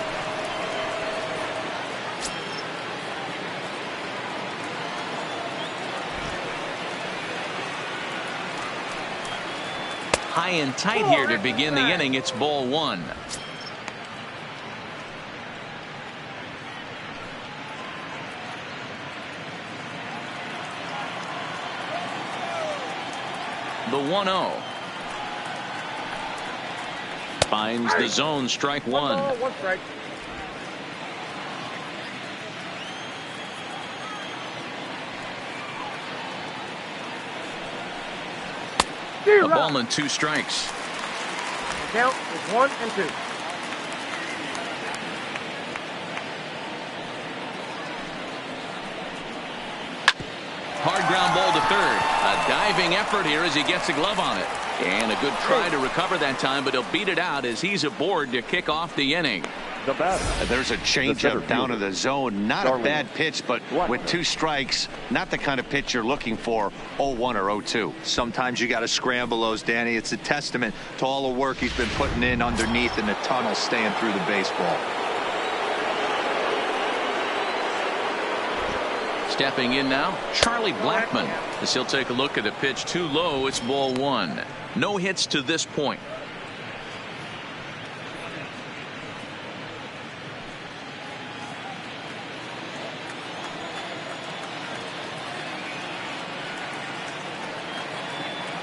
High and tight here to begin the inning. It's ball 1. The 1-0. Finds the zone, strike 1. 1 strike. A ball and 2 strikes. The count is 1-2. Hard ground ball to third. A diving effort here as he gets a glove on it. And a good try to recover that time, but he'll beat it out as he's aboard to kick off the inning. The batter. There's a changeup down in the zone. Not a bad pitch, but with 2 strikes, not the kind of pitch you're looking for 0-1 or 0-2. Sometimes you got to scramble those, Danny. It's a testament to all the work he's been putting in underneath in the tunnel, staying through the baseball. Stepping in now, Charlie Blackmon, as he'll take a look at a pitch too low. It's ball 1. No hits to this point.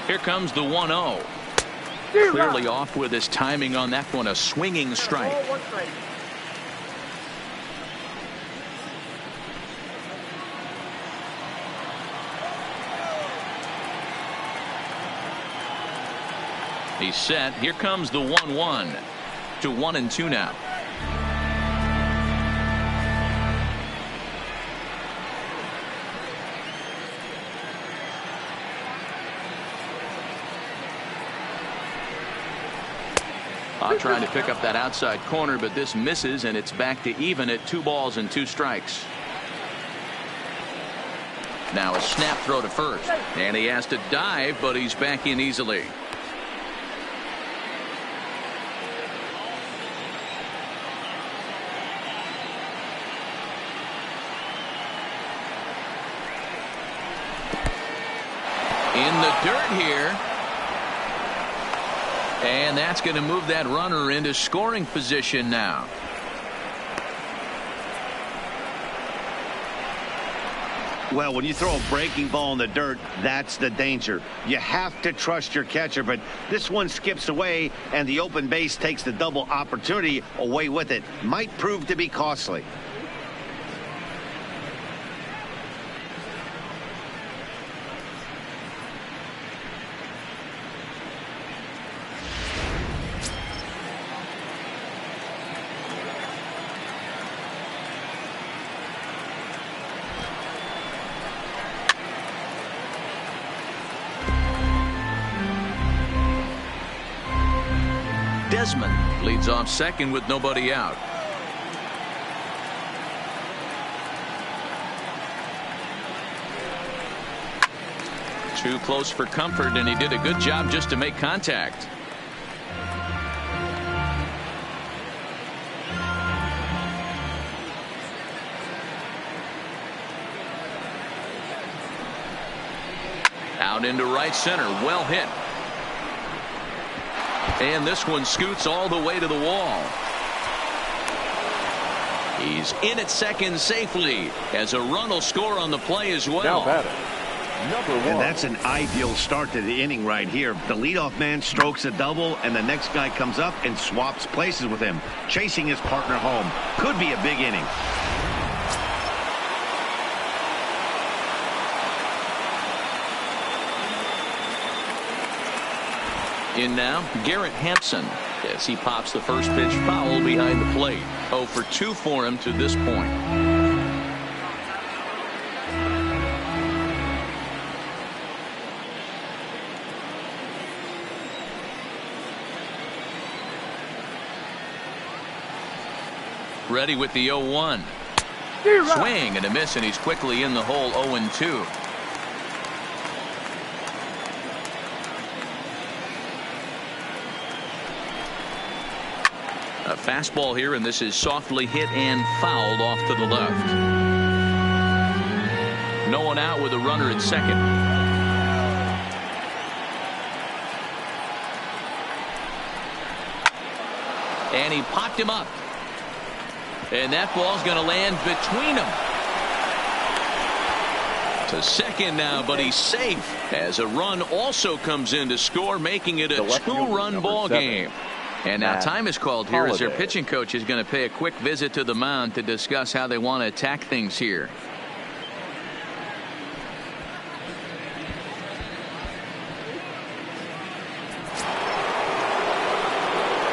Here comes the 1-0. Clearly off with his timing on that one. A swinging strike. He's set. Here comes the 1-1 to 1-2 now. Trying to pick up that outside corner, but this misses, and it's back to even at 2 balls and 2 strikes. Now a snap throw to first, and he has to dive, but he's back in easily. In the dirt here. And that's going to move that runner into scoring position now. Well, when you throw a breaking ball in the dirt, that's the danger. You have to trust your catcher, but this one skips away, and the open base takes the double opportunity away with it. Might prove to be costly. Desmond leads off second with nobody out. Too close for comfort, and he did a good job just to make contact. Out into right center. Well hit. And this one scoots all the way to the wall. He's in at second safely as a run will score on the play as well. Now batting, number 1. And that's an ideal start to the inning right here. The leadoff man strokes a double, and the next guy comes up and swaps places with him, chasing his partner home. Could be a big inning. In now, Garrett Hampson as he pops the first pitch foul behind the plate. 0 for 2 for him to this point. Ready with the 0-1. Swing and a miss, and he's quickly in the hole. 0-2. A fastball here, and this is softly hit and fouled off to the left. No one out with a runner at second. And he popped him up. And that ball's going to land between them. To second now, but he's safe as a run also comes in to score, making it a 2-run ball game. And now time is called here as their pitching coach is going to pay a quick visit to the mound to discuss how they want to attack things here.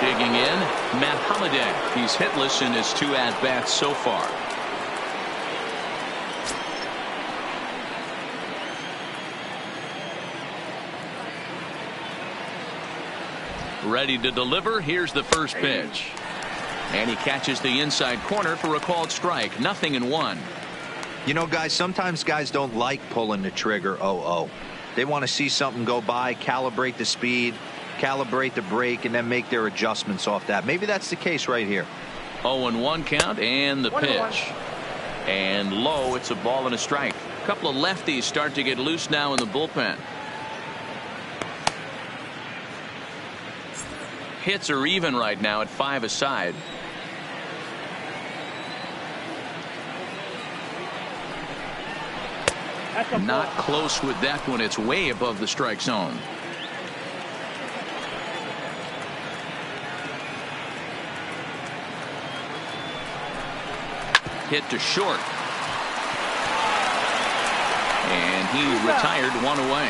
Digging in, Matt Holliday. He's hitless in his 2 at-bats so far. Ready to deliver. Here's the first pitch. And he catches the inside corner for a called strike. 0-1. You know, guys, sometimes guys don't like pulling the trigger 0-0. They want to see something go by, calibrate the speed, calibrate the break, and then make their adjustments off that. Maybe that's the case right here. 0-1 count, and the pitch. And low. It's a ball and a strike. A couple of lefties start to get loose now in the bullpen. Hits are even right now at 5 aside. Not close with that one. It's way above the strike zone. hit to short. And he retired one away.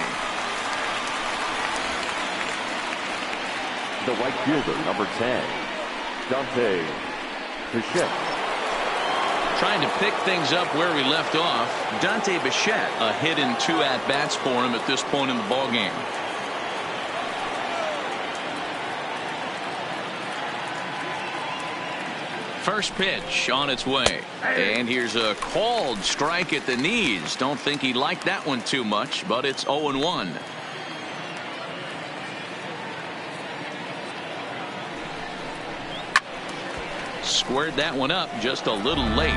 The right fielder, number 10, Dante Bichette. Trying to pick things up where we left off. Dante Bichette, a hit in 2 at-bats for him at this point in the ballgame. First pitch on its way. And here's a called strike at the knees. Don't think he liked that one too much, but it's 0-1. Squared that one up just a little late.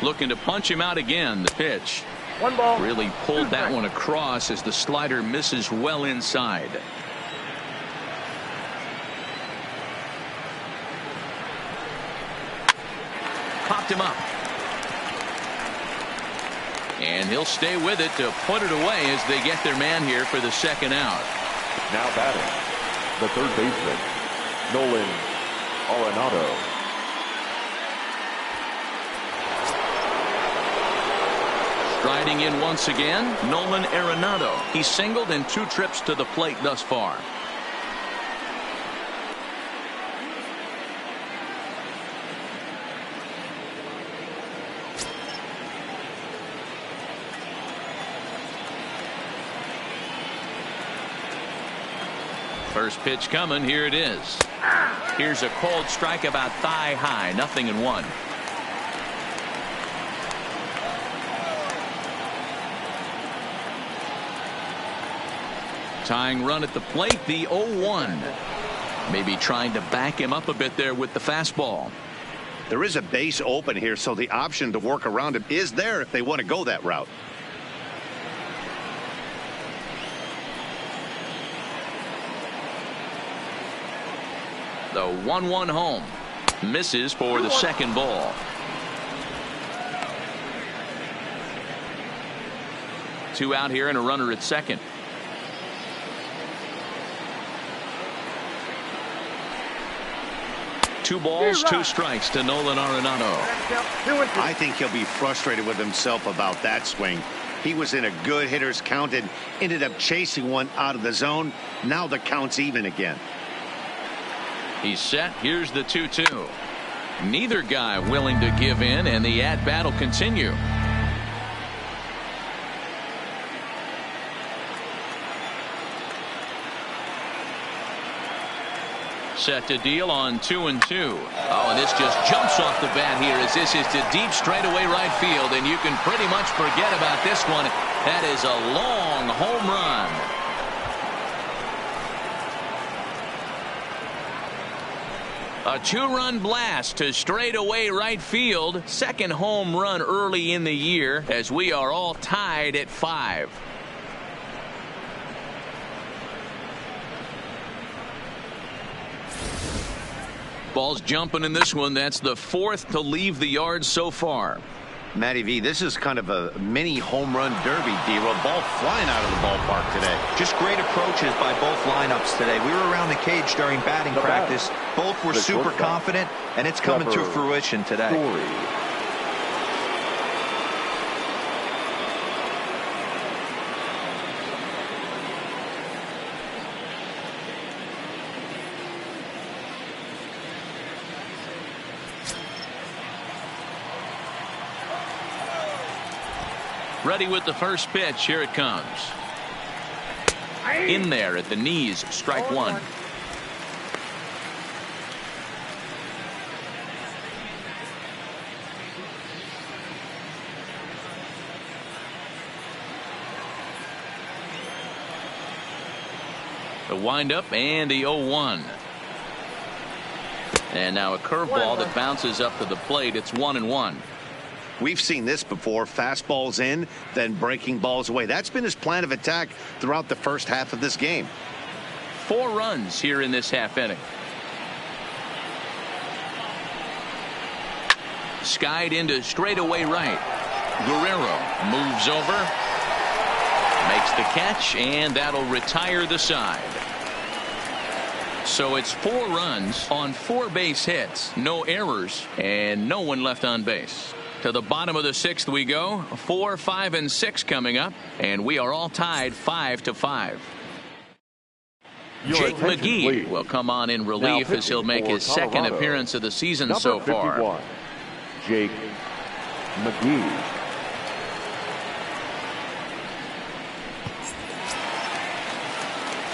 Looking to punch him out again. The pitch. 1 ball. Really pulled that one across as the slider misses well inside. Popped him up. And he'll stay with it to put it away as they get their man here for the second out. Now batting, the third baseman, Nolan Arenado. Striding in once again, Nolan Arenado. He singled in 2 trips to the plate thus far. First pitch coming. Here it is. Here's a called strike about thigh high. 0-1. Tying run at the plate, the 0-1. Maybe trying to back him up a bit there with the fastball. There is a base open here, so the option to work around him is there if they want to go that route. The 1-1 home. Misses for the second ball. Two out here and a runner at second. Two balls, 2 strikes to Nolan Arenado. I think he'll be frustrated with himself about that swing. He was in a good hitter's count and ended up chasing one out of the zone. Now the count's even again. He's set. Here's the 2-2. Neither guy willing to give in, and the at-bat will continue. Set to deal on 2-2. Oh, and this just jumps off the bat here as this is to deep straightaway right field, and you can pretty much forget about this one. That is a long home run. A 2-run blast to straightaway right field. Second home run early in the year as we are all tied at 5. Ball's jumping in this one. That's the 4th to leave the yard so far. Matty V, this is kind of a mini home run derby deal. A ball flying out of the ballpark today. Just great approaches by both lineups today. We were around the cage during batting practice. Both were super confident, and it's coming to fruition today. Ready with the first pitch. Here it comes. In there at the knees. Strike 1. The windup and the 0-1. And now a curveball that bounces up to the plate. It's 1-1. We've seen this before. Fastballs in, then breaking balls away. That's been his plan of attack throughout the first half of this game. 4 runs here in this half inning. Skied into straightaway right. Guerrero moves over. Makes the catch, and that'll retire the side. So it's 4 runs on 4 base hits, no errors, and no one left on base. To the bottom of the 6th we go. 4, 5, and 6 coming up, and we are all tied 5-5. Jake McGee will come on in relief as he'll make his second appearance of the season so far. 51, Jake McGee.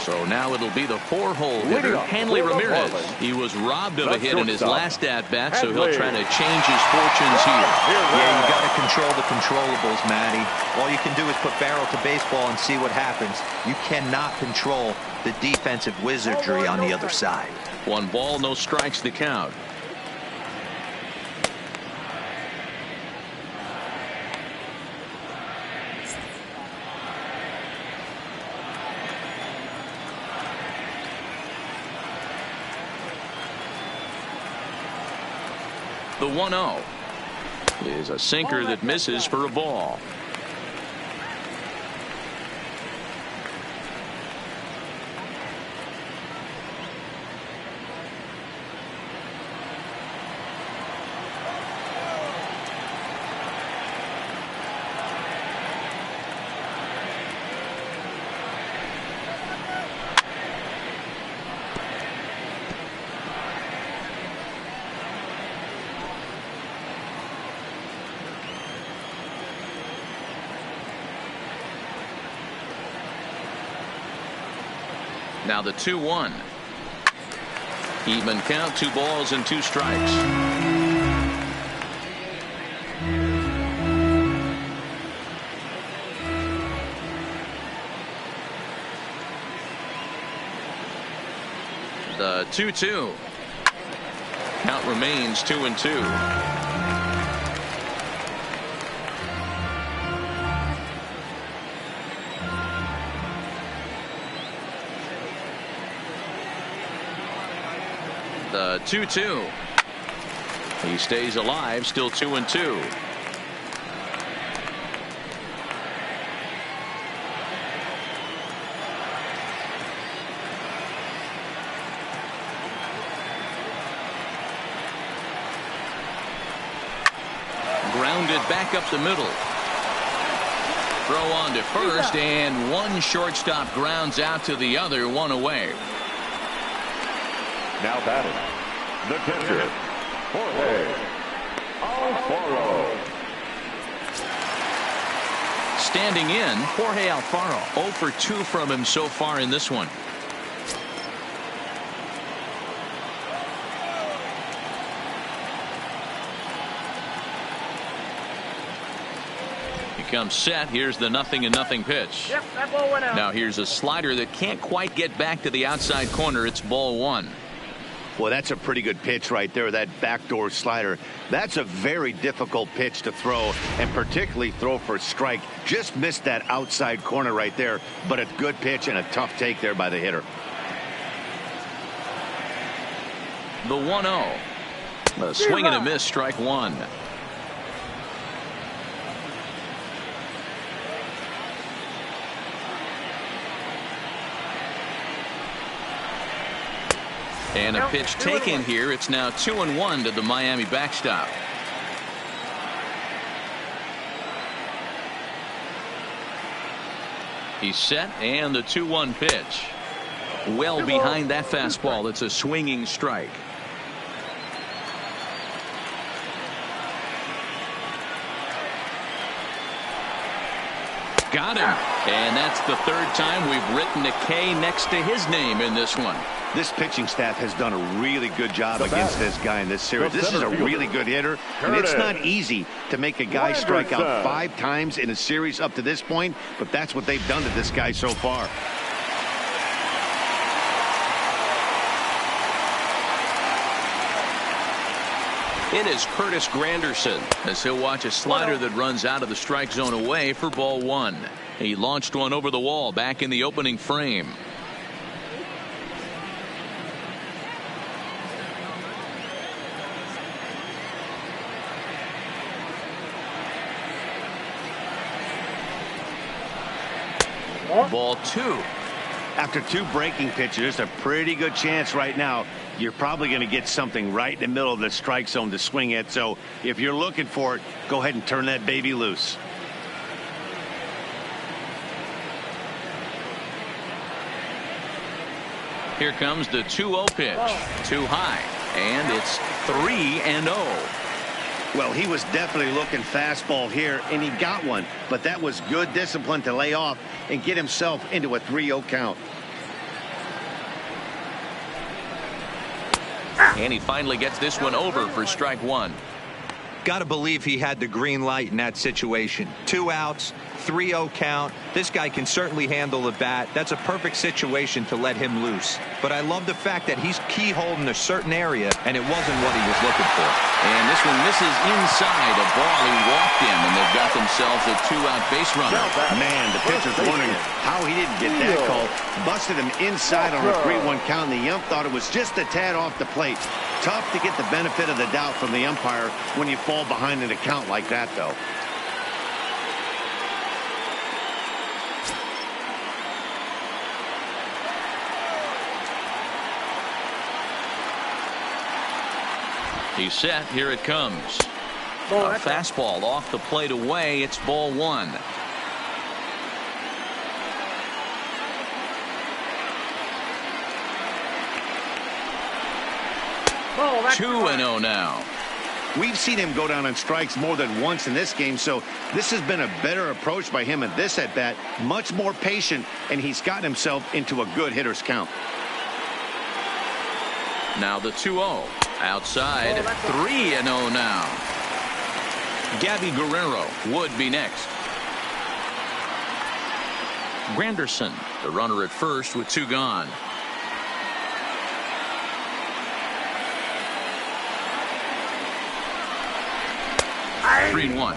So now it'll be the 4-hole hitter, Hanley Ramirez. He was robbed of a hit in his last at-bat, so he'll try to change his fortunes here. Yeah, you got to control the controllables, Matty. All you can do is put barrel to baseball and see what happens. You cannot control the defensive wizardry on the other side. 1 ball, no strikes to count. The 1-0 is a sinker that misses for a ball. Now the 2-1. Even count, 2 balls and 2 strikes. The 2-2. Count remains 2-2. The 2-2. He stays alive, still 2-2. Grounded back up the middle. Throw on to first, and one shortstop grounds out to the other, 1 away. Now batting, the catcher, Jorge Alfaro. Standing in, Jorge Alfaro. 0 for 2 from him so far in this one. He comes set. Here's the 0-0 pitch. Yep, that ball went out. Now here's a slider that can't quite get back to the outside corner. It's ball 1. Well, that's a pretty good pitch right there, that backdoor slider. That's a very difficult pitch to throw, and particularly throw for a strike. Just missed that outside corner right there, but a good pitch and a tough take there by the hitter. The 1-0. A swing and a miss, strike 1. And a pitch taken here. It's now 2-1 to the Miami backstop. He's set, and the 2-1 pitch. Well behind that fastball. It's a swinging strike. Got him. And that's the 3rd time we've written a K next to his name in this one. This pitching staff has done a really good job against this guy in this series. This is a really good hitter, and it's not easy to make a guy strike out 5 times in a series up to this point, but that's what they've done to this guy so far. It is Curtis Granderson as he'll watch a slider that runs out of the strike zone away for ball 1. He launched one over the wall back in the opening frame. Ball 2. After 2 breaking pitches, there's a pretty good chance right now you're probably going to get something right in the middle of the strike zone to swing at. So if you're looking for it, go ahead and turn that baby loose. Here comes the 2-0 pitch. Too high. And it's 3-0. Well, he was definitely looking fastball here, and he got one. But that was good discipline to lay off and get himself into a 3-0 count. And he finally gets this one over for strike 1. Got to believe he had the green light in that situation. 2 outs, 3-0 count. This guy can certainly handle the bat. That's a perfect situation to let him loose. But I love the fact that he's keyholed in a certain area, and it wasn't what he was looking for. And this one misses inside a ball he walked in, and they've got themselves a 2-out base runner. Man, the pitcher's wondering how he didn't get that call. Busted him inside on a 3-1 count, and the ump thought it was just a tad off the plate. Tough to get the benefit of the doubt from the umpire when you fall behind in a count like that, though. He's set. Here it comes. A fastball off the plate away. It's ball 1. 2-0 now. We've seen him go down on strikes more than once in this game, so this has been a better approach by him at this at-bat. Much more patient, and he's gotten himself into a good hitter's count. Now the 2-0. Outside. 3-0 now. Gabby Guerrero would be next. Granderson, the runner at first with 2 gone. Three and 1.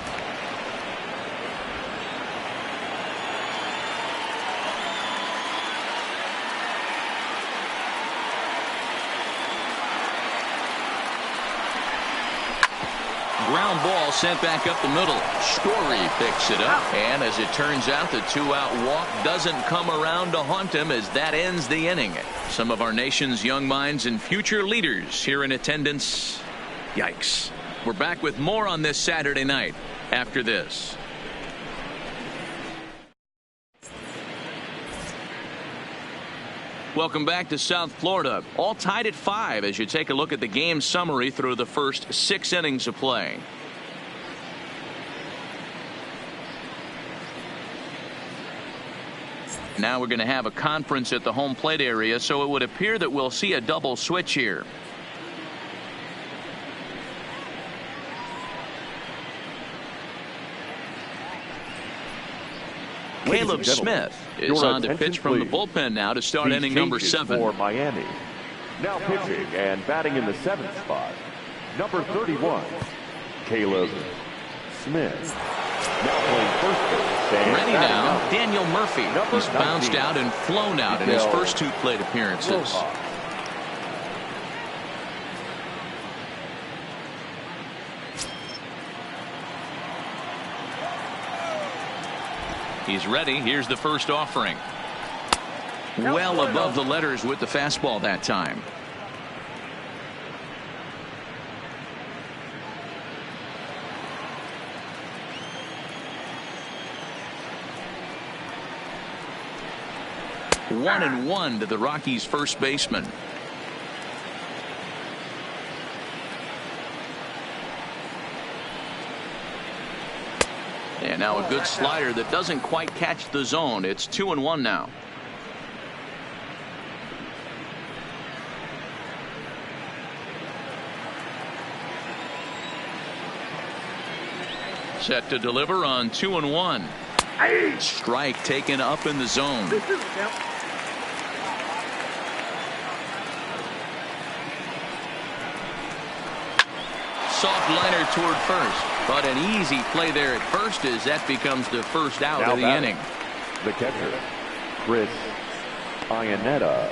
Ground ball sent back up the middle. Story picks it up, and as it turns out, the 2-out walk doesn't come around to haunt him as that ends the inning. Some of our nation's young minds and future leaders here in attendance. Yikes. We're back with more on this Saturday night after this. Welcome back to South Florida. All tied at 5 as you take a look at the game summary through the first 6 innings of play. Now we're going to have a conference at the home plate area, so it would appear that we'll see a double switch here. Caleb Smith is on to pitch from the bullpen now to start inning number 7. For Miami. Now pitching and batting in the 7th spot, number 31, Caleb Smith. Now playing first base. Ready now, Daniel Murphy. He's bounced out and flown out in his first 2 plate appearances. He's ready. Here's the first offering. Well above the letters with the fastball that time. One and 1 to the Rockies' first baseman. And now a good slider that doesn't quite catch the zone. It's 2-1 now. Set to deliver on 2-1. Strike taken up in the zone. Soft liner toward first, but an easy play there at first as that becomes the first out of the inning. The catcher, Chris Iannetta.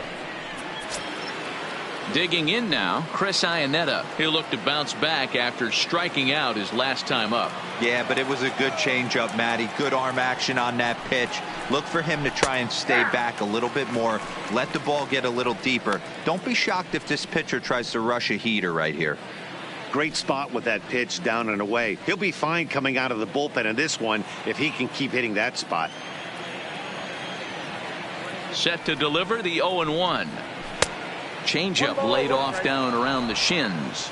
Digging in now, Chris Iannetta. He'll look to bounce back after striking out his last time up. Yeah, but it was a good changeup, Matty. Good arm action on that pitch. Look for him to try and stay back a little bit more. Let the ball get a little deeper. Don't be shocked if this pitcher tries to rush a heater right here. Great spot with that pitch down and away. He'll be fine coming out of the bullpen in this one if he can keep hitting that spot. Set to deliver the 0-1. Changeup laid off down around the shins.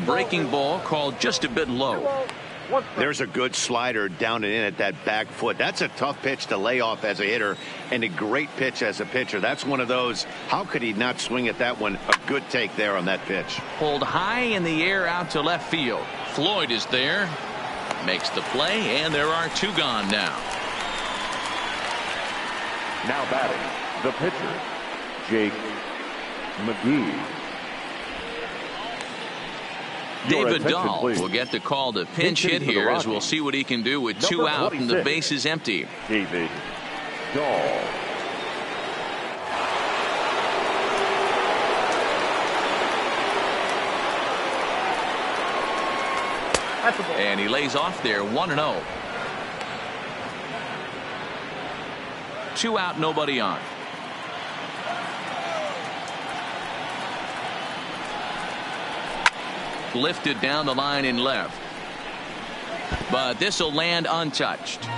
Breaking ball called just a bit low. There's a good slider down and in at that back foot. That's a tough pitch to lay off as a hitter and a great pitch as a pitcher. That's one of those. How could he not swing at that one? A good take there on that pitch. Pulled high in the air out to left field. Floyd is there. Makes the play, and there are two gone now. Now batting, the pitcher, Jake McGee. David Dahl will get the call to pinch hit here as we'll see what he can do with two out and the base is empty. David Dahl. And he lays off there 1-0. Two out, nobody on. Lifted down the line in left. But this will land untouched.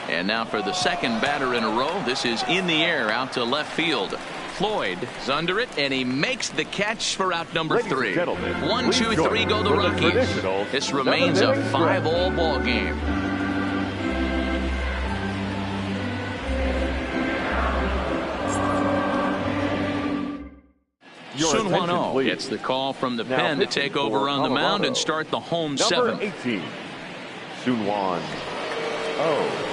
And now for the second batter in a row. This is in the air out to left field. Floyd is under it, and he makes the catch for out number 3. 1, 2, 3 go the Rockies. This remains a 5-all ball game. Sun Hwan-Oh gets the call from the pen to take over on the mound and start the home 7th. 18, Sun Hwan-Oh.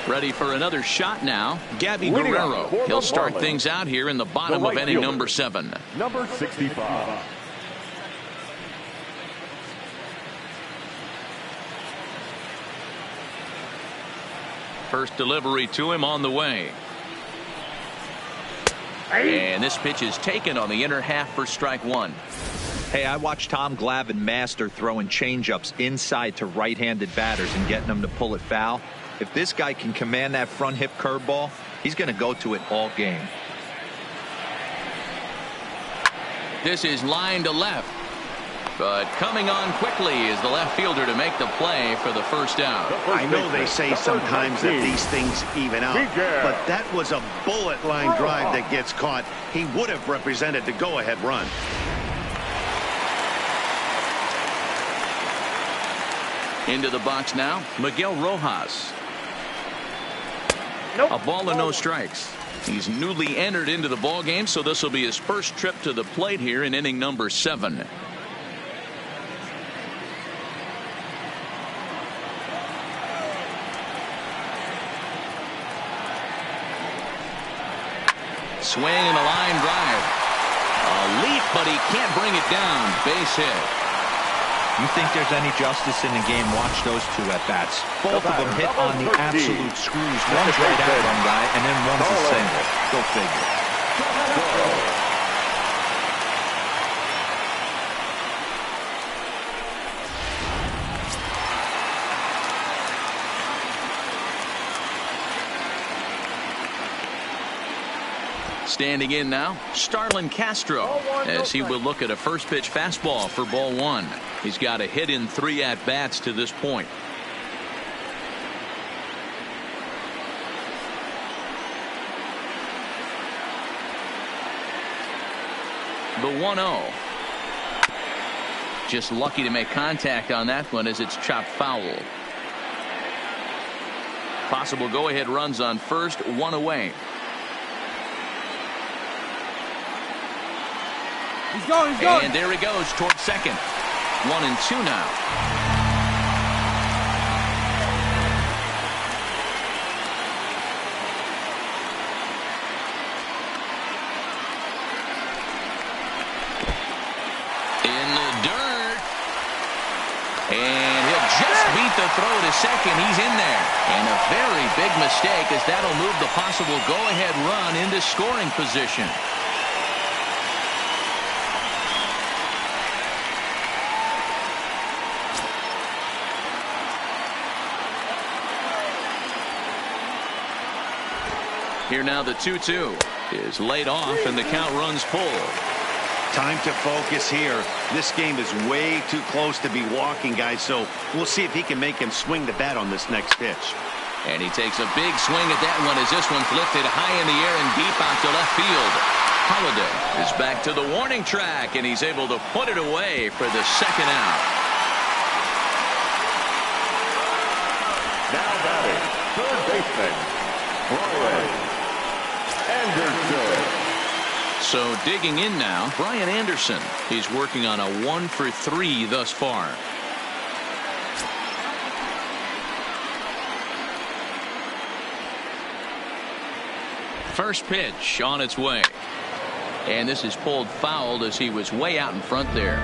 Ready for another shot now. Gabby Guerrero. He'll start things out here in the bottom of inning number 7. Number 65. First delivery to him on the way. And this pitch is taken on the inner half for strike 1. Hey, I watched Tom Glavine master throwing changeups inside to right-handed batters and getting them to pull it foul. If this guy can command that front hip curveball, he's going to go to it all game. This is line to left. But coming on quickly is the left fielder to make the play for the first out. I know they say sometimes that these things even out, but that was a bullet line drive that gets caught. He would have represented the go-ahead run. Into the box now, Miguel Rojas. A ball and no strikes. He's newly entered into the ball game, so this will be his first trip to the plate here in inning number 7. Swing and a line drive. A leap, but he can't bring it down. Base hit. You think there's any justice in the game? Watch those two at bats. Both of them hit on the absolute screws. One's right at one guy, and then one's a single. Go figure. Standing in now, Starlin Castro, as he will look at a first pitch fastball for ball 1. He's got a hit in 3 at-bats to this point. The 1-0. Just lucky to make contact on that one as it's chopped foul. Possible go-ahead runs on first, 1 away. He's going. And there he goes towards second. 1 and 2 now. And he'll just beat the throw to second. He's in there. And a very big mistake, as that'll move the possible go-ahead run into scoring position. Here now the 2-2 is laid off and the count runs full. Time to focus here. This game is way too close to be walking, guys, so we'll see if he can make him swing the bat on this next pitch. And he takes a big swing at that one as this one's lifted high in the air and deep out to left field. Holiday is back to the warning track, and he's able to put it away for the second out. Now batting, third baseman, Brian Anderson. So digging in now, Brian Anderson. He's working on a 1-for-3 thus far. First pitch on its way. And this is pulled foul as he was way out in front there.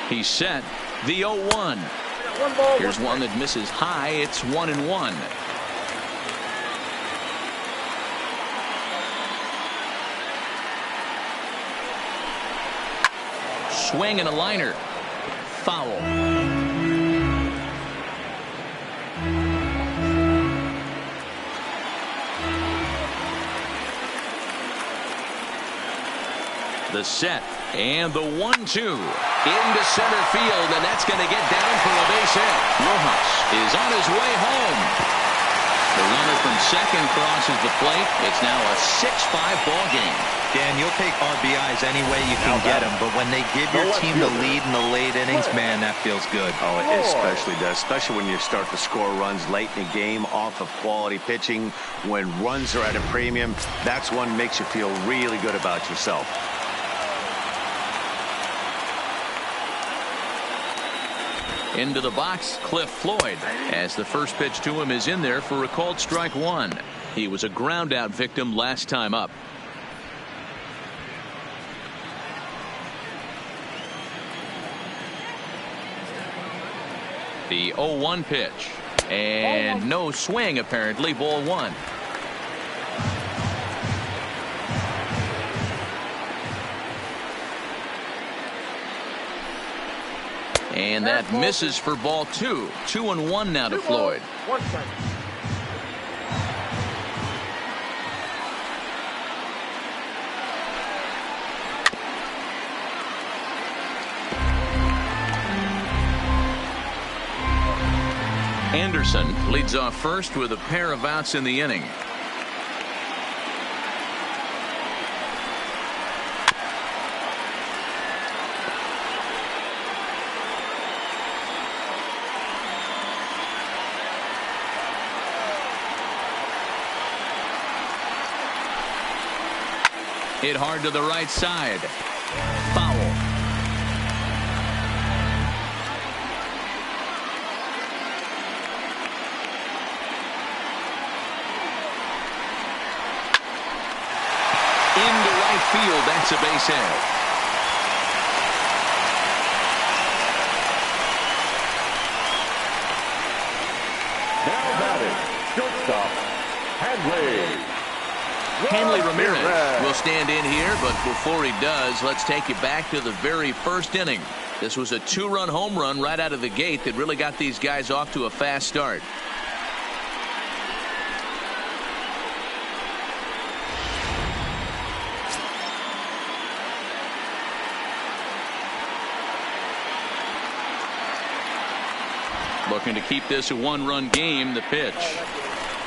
He's set. The 0-1. Here's one that misses high. It's 1-1. Swing and a liner. Foul. The set and the 1-2 into center field, and that's going to get down for a base hit. Rojas is on his way home. The runner from second crosses the plate. It's now a 6-5 ball game. Dan, you'll take RBIs any way you can get them, but when they give your team the lead in the late innings, man, that feels good. Oh, it especially does, especially when you start to score runs late in the game off of quality pitching. When runs are at a premium, that's one makes you feel really good about yourself. Into the box, Cliff Floyd, as the first pitch to him is in there for a called strike one. He was a ground out victim last time up. The 0-1 pitch, and no swing apparently. Ball one. And that misses for ball two. 2-1 now to Floyd. Anderson leads off first with a pair of outs in the inning. Hit hard to the right side. Foul. Into right field. That's a base hit. Now batting, shortstop, Hanley. Hanley Ramirez will stand in here, but before he does, let's take you back to the very first inning. This was a 2-run home run right out of the gate that really got these guys off to a fast start. Looking to keep this a 1-run game, the pitch.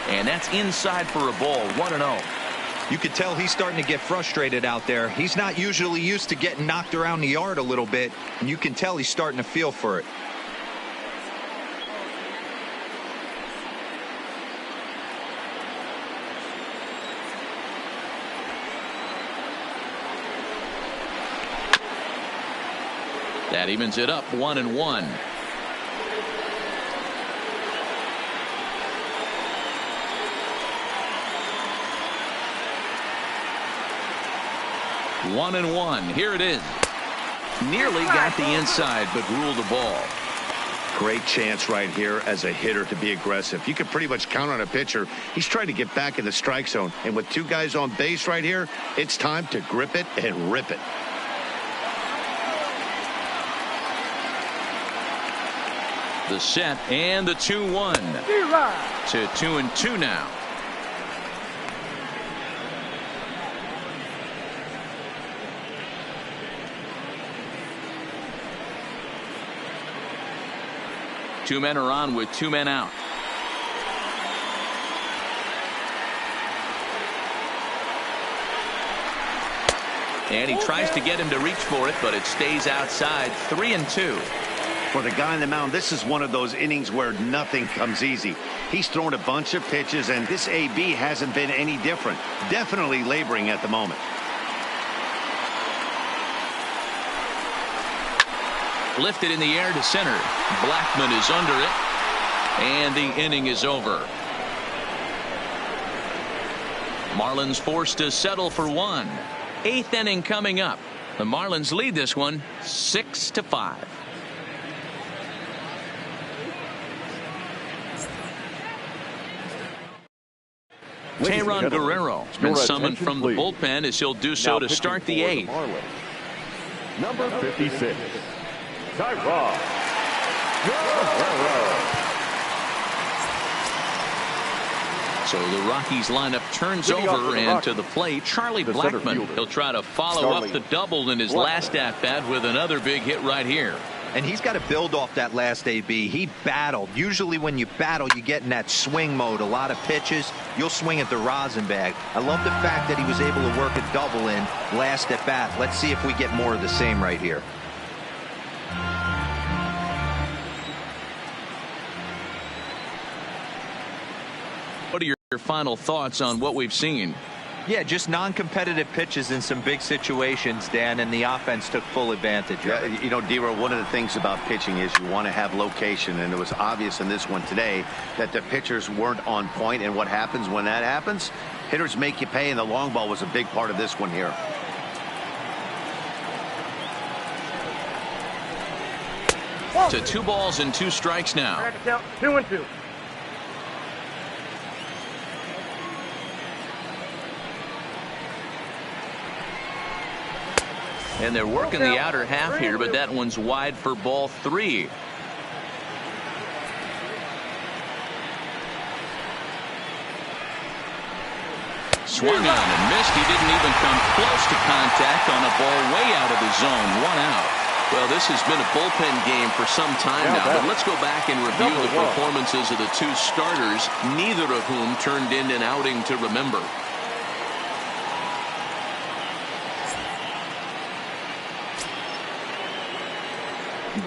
And that's inside for a ball, 1-0. You could tell he's starting to get frustrated out there. He's not usually used to getting knocked around the yard a little bit, and you can tell he's starting to feel for it. That evens it up, 1-1. 1-1. Here it is. Nearly got the inside, but ruled the ball. Great chance right here as a hitter to be aggressive. You can pretty much count on a pitcher. He's trying to get back in the strike zone. And with 2 guys on base right here, it's time to grip it and rip it. The set and the 2-1 to 2-2 now. Two men are on with 2 men out. And he tries to get him to reach for it, but it stays outside. 3-2. For the guy on the mound, this is one of those innings where nothing comes easy. He's thrown a bunch of pitches, and this AB hasn't been any different. Definitely laboring at the moment. Lifted in the air to center. Blackman is under it, and the inning is over. Marlins forced to settle for 1. 8th inning coming up. The Marlins lead this one 6-5. Tayron Guerrero has been summoned from the bullpen as he'll do so to start the 8th. Number 56, Tayron Guerrero. So the Rockies lineup turns over, and to the plate, Charlie Blackmon. He'll try to follow up the double in his last at-bat with another big hit right here. And he's got to build off that last AB. He battled. Usually when you battle, you get in that swing mode. A lot of pitches, you'll swing at the rosin bag. I love the fact that he was able to work a double in last at bat. Let's see if we get more of the same right here. What are your final thoughts on what we've seen? Yeah, just non-competitive pitches in some big situations, Dan, and the offense took full advantage of it. You know, Dero, one of the things about pitching is you want to have location, and it was obvious in this one today that the pitchers weren't on point, and what happens when that happens? Hitters make you pay, and the long ball was a big part of this one here. To 2 balls and 2 strikes now. 2-2. And they're working the outer half here, but that one's wide for ball 3. Swung on and missed. He didn't even come close to contact on a ball way out of the zone. 1 out. Well, this has been a bullpen game for some time now, but let's go back and review the performances of the 2 starters, neither of whom turned in an outing to remember.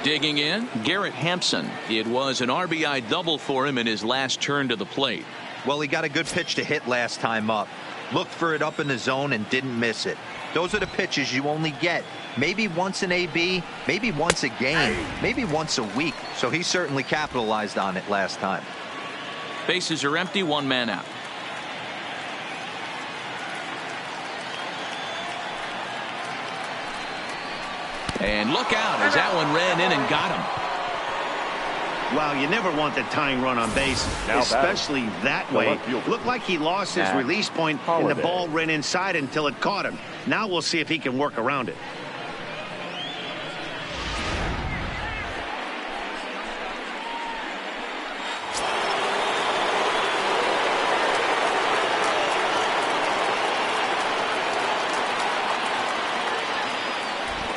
Digging in, Garrett Hampson. It was an RBI double for him in his last turn to the plate. Well, he got a good pitch to hit last time up. Looked for it up in the zone and didn't miss it. Those are the pitches you only get maybe once an AB, maybe once a game, maybe once a week. So he certainly capitalized on it last time. Bases are empty, 1 man out. And look out as that one ran in and got him. Wow, you never want the tying run on base, especially that way. Looked like he lost his release point, and the ball ran inside until it caught him. Now we'll see if he can work around it.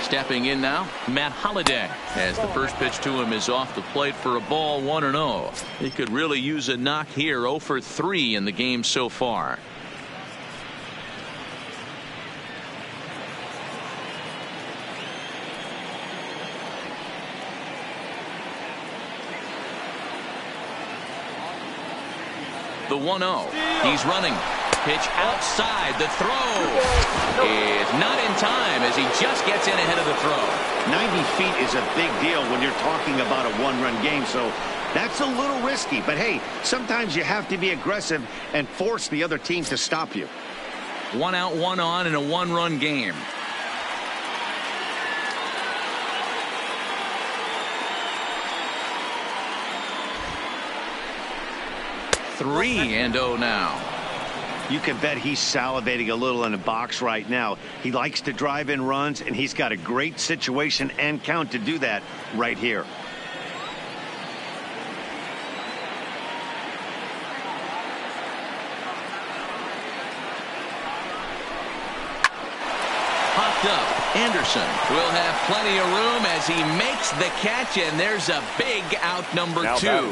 Stepping in now, Matt Holliday, as the first pitch to him is off the plate for a ball, 1-0. He could really use a knock here. 0 for 3 in the game so far. The 1-0. He's running. Pitch outside. The throw is not in time as he just gets in ahead of the throw. 90 feet is a big deal when you're talking about a 1-run game, so that's a little risky. But hey, sometimes you have to be aggressive and force the other team to stop you. 1 out, 1 on in a 1-run game. 3-0 now. You can bet he's salivating a little in the box right now. He likes to drive in runs, and he's got a great situation and count to do that right here. Popped up. Anderson will have plenty of room as he makes the catch, and there's a big out, number 2.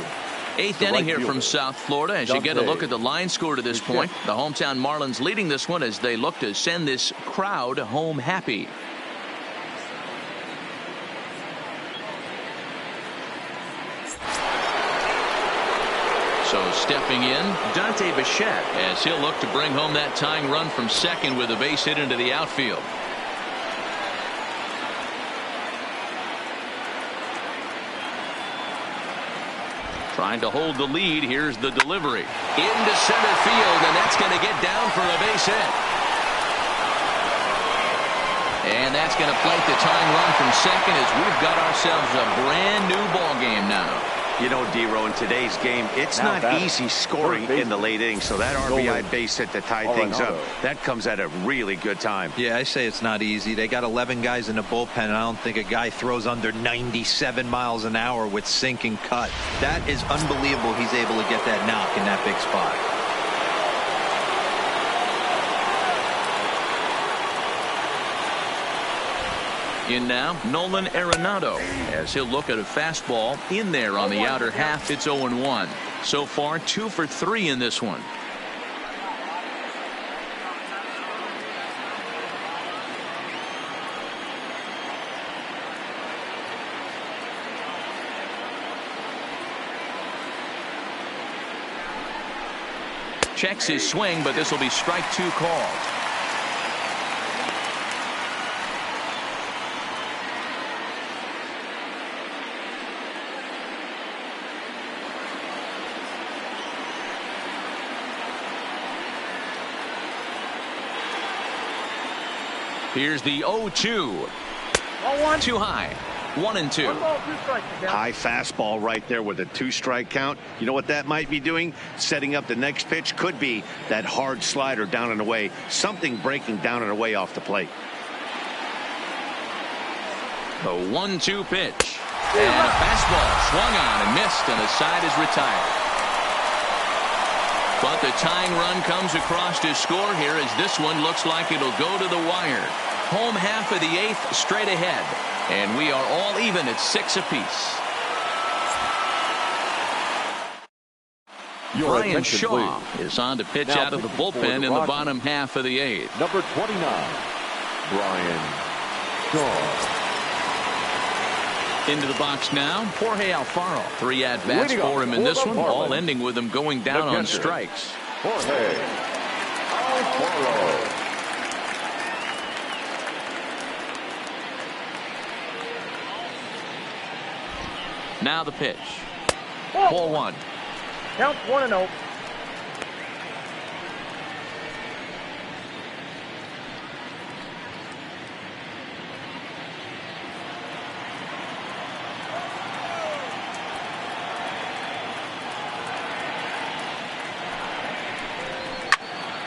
Eighth inning here from South Florida as you get a look at the line score to this point. The hometown Marlins leading this one as they look to send this crowd home happy. So stepping in, Dante Bichette as he'll look to bring home that tying run from second with a base hit into the outfield. Trying to hold the lead. Here's the delivery into center field, and that's going to get down for a base hit. And that's going to flank the tying run from second as we've got ourselves a brand new ball game now. You know, D-Row, in today's game, it's not easy scoring in the late innings, so that RBI base hit to tie things up, that comes at a really good time. Yeah, I say it's not easy. They got 11 guys in the bullpen, and I don't think a guy throws under 97 miles an hour with sink and cut. That is unbelievable he's able to get that knock in that big spot. In now, Nolan Arenado as he'll look at a fastball in there on the outer half. It's 0-1. So far 2 for 3 in this one. Checks his swing, but this will be strike 2 called. Here's the 0-2. Too high. 1-2. High fastball right there with a 2-strike count. You know what that might be doing? Setting up the next pitch. Could be that hard slider down and away. Something breaking down and away off the plate. The 1-2 pitch. And a fastball swung on and missed, and the side is retired. But the tying run comes across to score here as this one looks like it'll go to the wire. Home half of the 8th straight ahead. And we are all even at 6 apiece. Brian Shaw is on to pitch out of the bullpen in the bottom half of the 8th. Number 29, Brian Shaw. Into the box now, Jorge Alfaro. 3 at-bats for him in this one, all ending with him going down on strikes. Jorge Alfaro. Now the pitch. Ball 1. Count 1-0.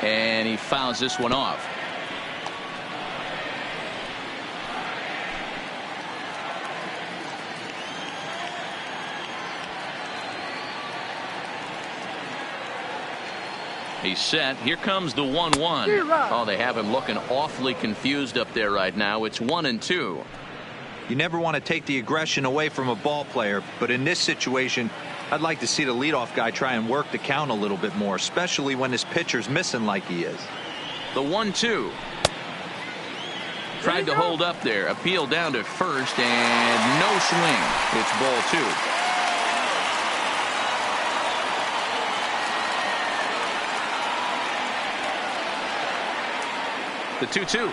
And he fouls this one off. He's set. Here comes the 1-1. Oh, they have him looking awfully confused up there right now. It's 1-2. You never want to take the aggression away from a ball player, but in this situation, I'd like to see the leadoff guy try and work the count a little bit more, especially when his pitcher's missing like he is. The 1-2. Tried to hold up there. Appeal down to first, and no swing. It's ball 2. The 2-2.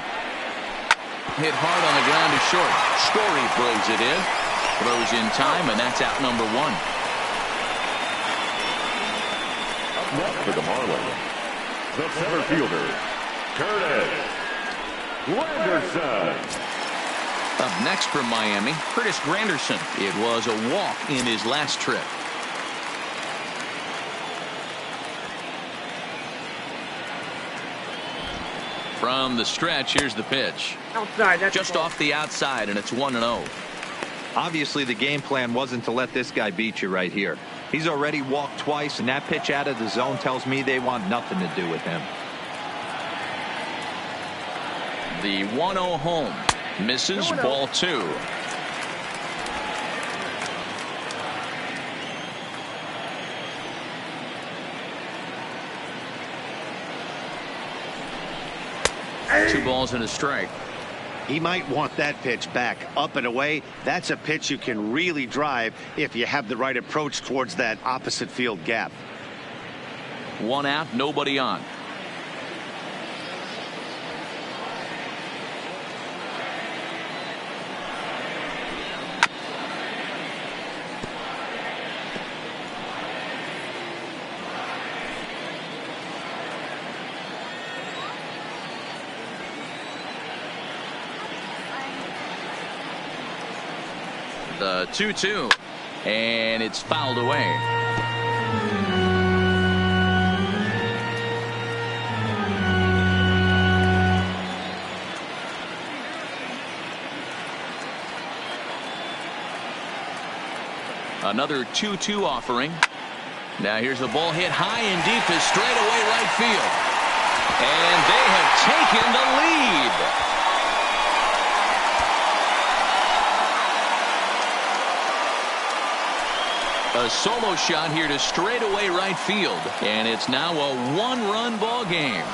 Hit hard on the ground to short. Story throws it in. Throws in time, and that's out number 1. Up next for the Marlins, the center fielder, Curtis Granderson. Up next for Miami, Curtis Granderson. It was a walk in his last trip. From the stretch, here's the pitch. Outside. That's Just off the outside, and it's 1-0. Obviously, the game plan wasn't to let this guy beat you right here. He's already walked twice, and that pitch out of the zone tells me they want nothing to do with him. The 1-0 home. Misses, ball 2. Two balls and a strike. He might want that pitch back up and away. That's a pitch you can really drive if you have the right approach towards that opposite field gap. 1 out, nobody on. The 2-2, and it's fouled away. Another 2-2 offering. Now here's the ball hit high and deep to straightaway right field. And they have taken the lead. A solo shot here to straightaway right field. And it's now a 1-run ball game.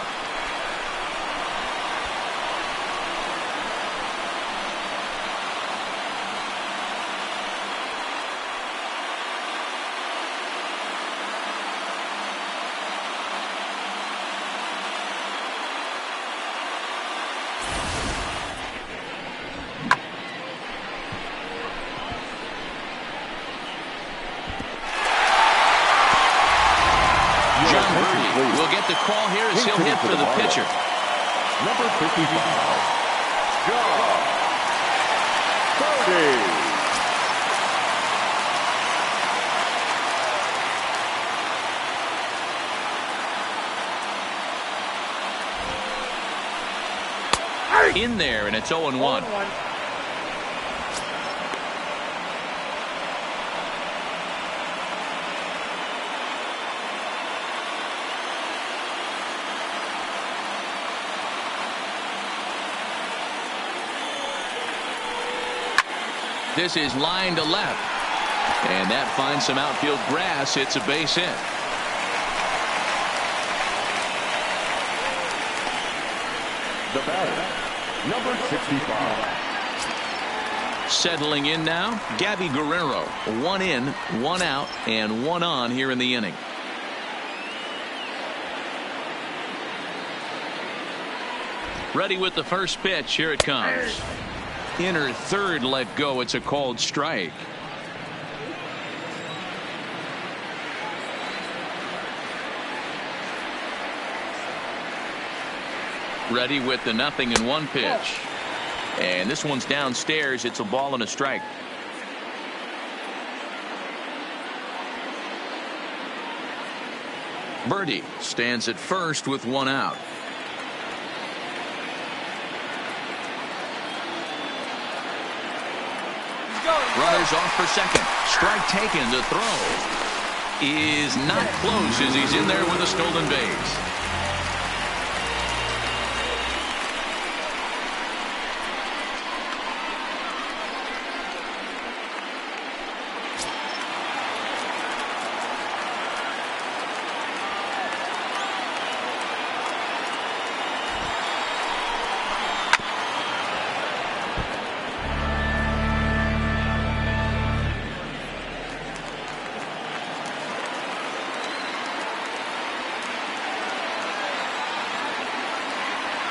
We'll get the call here as he'll hit for the pitcher. Number 55, John Birdie. In there, and it's 0-1. This is line to left. And that finds some outfield grass. It's a base hit. The batter, number 65. Settling in now, Gabby Guerrero. 1 in, 1 out, and 1 on here in the inning. Ready with the first pitch. Here it comes. Inner third let go. It's a called strike. Ready with the 0-1 pitch. And this one's downstairs. It's a ball and a strike. Birdie stands at first with 1 out. Runners off for second. Strike taken. The throw is not close as he's in there with a stolen base.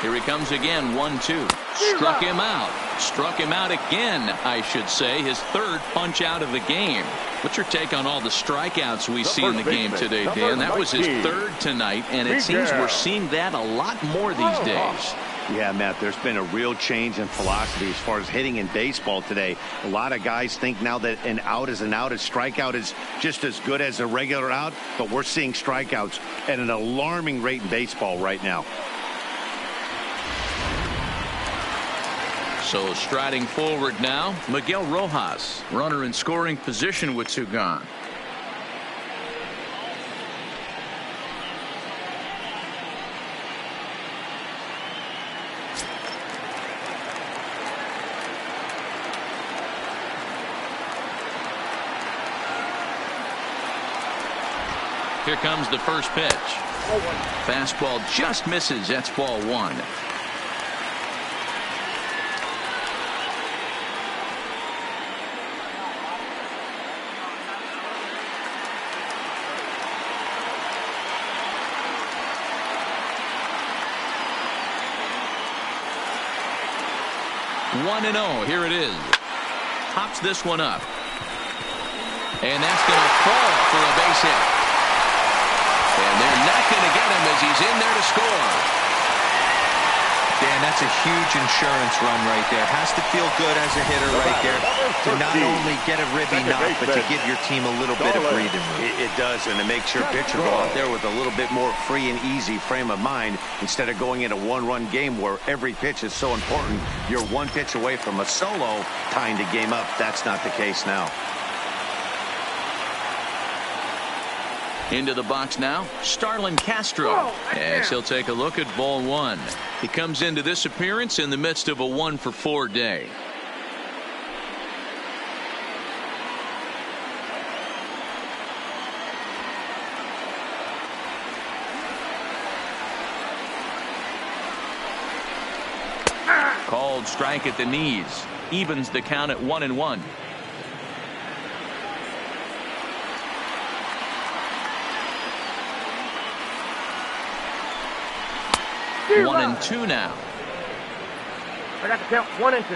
Here he comes again. 1-2. Struck him out. Struck him out again, I should say. His third punch out of the game. What's your take on all the strikeouts we see in the game today, Dan? That was his third tonight, and it seems we're seeing that a lot more these days. Yeah, Matt, there's been a real change in philosophy as far as hitting in baseball today. A lot of guys think now that an out is an out. A strikeout is just as good as a regular out, but we're seeing strikeouts at an alarming rate in baseball right now. So striding forward now, Miguel Rojas, runner in scoring position with 2 gone. Here comes the first pitch. Fastball just misses. That's ball 1. One and 0. Here it is. Pops this one up. And that's going to fall for a base hit. And they're not going to get him as he's in there to score. Dan, that's a huge insurance run right there. Has to feel good as a hitter right there to not only get a ribby knock, but to give your team a little bit of breathing room. It does, and it makes your pitcher go out there with a little bit more free and easy frame of mind instead of going in a one-run game where every pitch is so important. You're one pitch away from a solo tying the game up. That's not the case now. Into the box now, Starlin Castro, as he'll take a look at ball 1. He comes into this appearance in the midst of a 1-for-4 day. Called strike at the knees, evens the count at 1-1. 1-2 now. I got to count 1 and 2.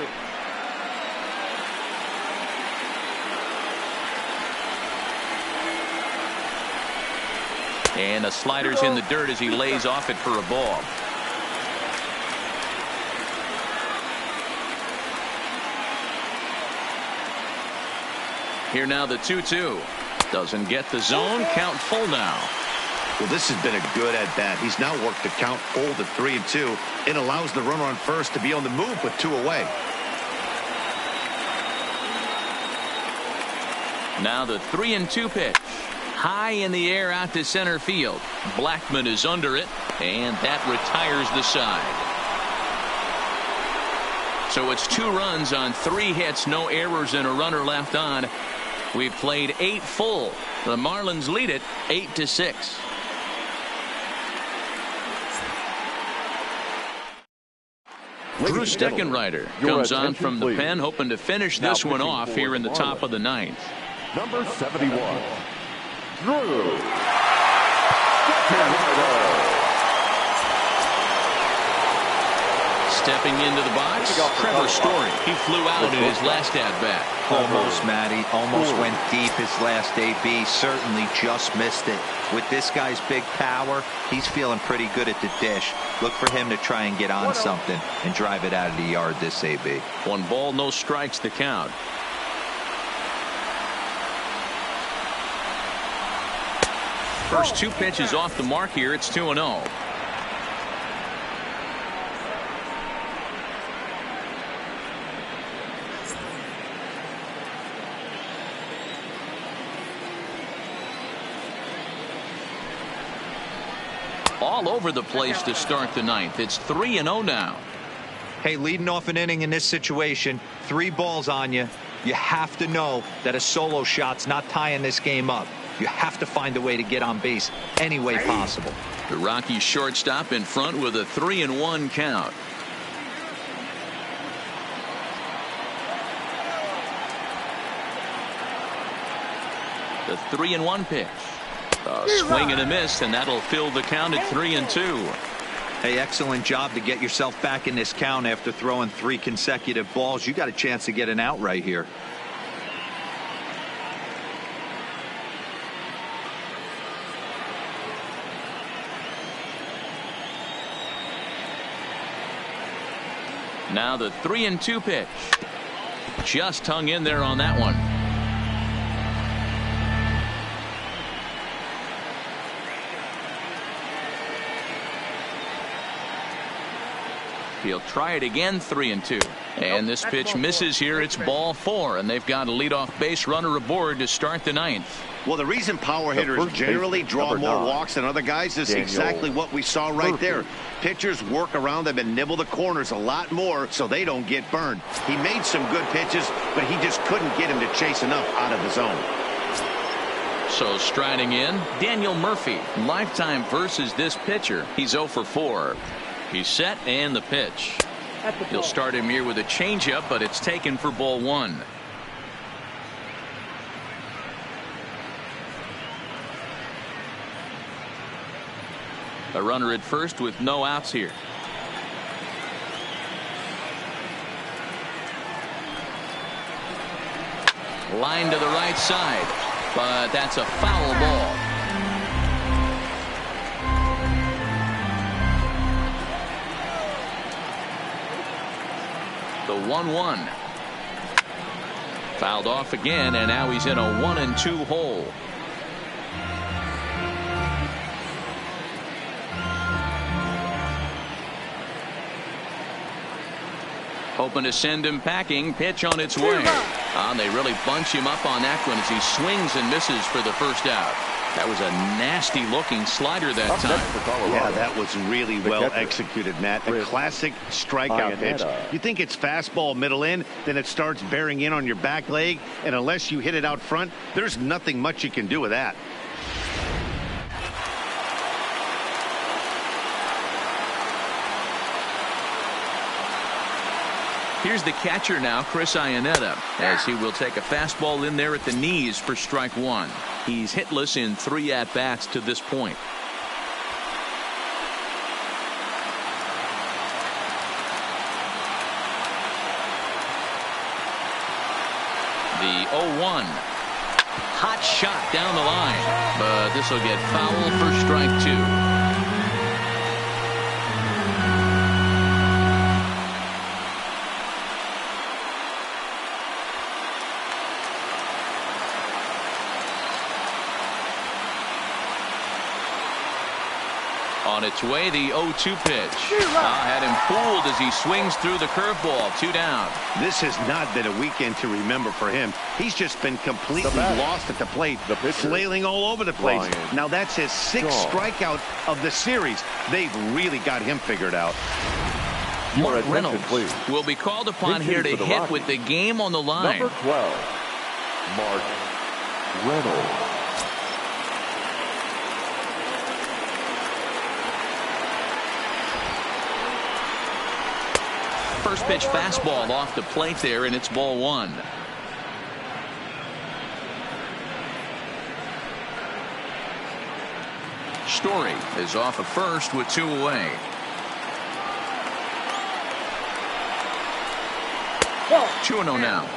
And a slider's in the dirt as he lays off it for a ball. Here now the 2-2. Doesn't get the zone. Count full now. Well, this has been a good at-bat. He's now worked the count full to 3-2. It allows the runner on first to be on the move with 2 away. Now the 3-2 pitch. High in the air out to center field. Blackman is under it, and that retires the side. So it's 2 runs on 3 hits, no errors, and a runner left on. We've played 8 full. The Marlins lead it 8-6. Drew Steckenrider comes on from the pen, hoping to finish this one off here in the top of the 9th. Number 71, Drew Steckenrider. Stepping into the box, Trevor Story. He flew out in his last at-bat. Almost, Matty. Almost went deep his last AB. Certainly just missed it. With this guy's big power, he's feeling pretty good at the dish. Look for him to try and get on something and drive it out of the yard this AB. 1 ball, no strikes the count. First 2 pitches off the mark here. It's 2-0. All over the place to start the 9th. It's 3-0 now. Hey, leading off an inning in this situation, 3 balls on you. You have to know that a solo shot's not tying this game up. You have to find a way to get on base any way possible. The Rockies shortstop in front with a 3-1 count. The 3-1 pitch. A swing and a miss, and that'll fill the count at 3-2. Hey, excellent job to get yourself back in this count after throwing 3 consecutive balls. You got a chance to get an out right here. Now the 3-2 pitch. Just hung in there on that one. He'll try it again, 3-2. And this pitch misses here. It's ball 4, and they've got a leadoff base runner aboard to start the 9th. Well, the reason power hitters generally draw more walks than other guys is exactly what we saw right there. Pitchers work around them and nibble the corners a lot more so they don't get burned. He made some good pitches, but he just couldn't get him to chase enough out of the zone. So striding in, Daniel Murphy. Lifetime versus this pitcher. He's 0 for 4. He's set, and the pitch. He'll start him here with a changeup, but it's taken for ball 1. A runner at first with no outs here. Line to the right side, but that's a foul ball. The 1-1. Fouled off again, and now he's in a 1-2 hole. Hoping to send him packing. Pitch on its way. They really bunch him up on that one as he swings and misses for the first out. That was a nasty looking slider that time. Yeah, that was really well executed, Matt. A classic strikeout pitch. You think it's fastball middle in, then it starts bearing in on your back leg, and unless you hit it out front, there's nothing much you can do with that. Here's the catcher now, Chris Iannetta, as he will take a fastball in there at the knees for strike 1. He's hitless in 3 at-bats to this point. The 0-1. Hot shot down the line, but this will get foul for strike 2. On its way, the 0-2 pitch. Had him fooled as he swings through the curveball. 2 down. This has not been a weekend to remember for him. He's just been completely lost at the plate, flailing all over the place. Now that's his 6th strikeout of the series. They've really got him figured out. Mark Reynolds will be called upon here to hit with the game on the line. Number 12, Mark Reynolds. First pitch fastball off the plate there, and it's ball 1. Story is off of first with 2 away. Oh, 2-0 now.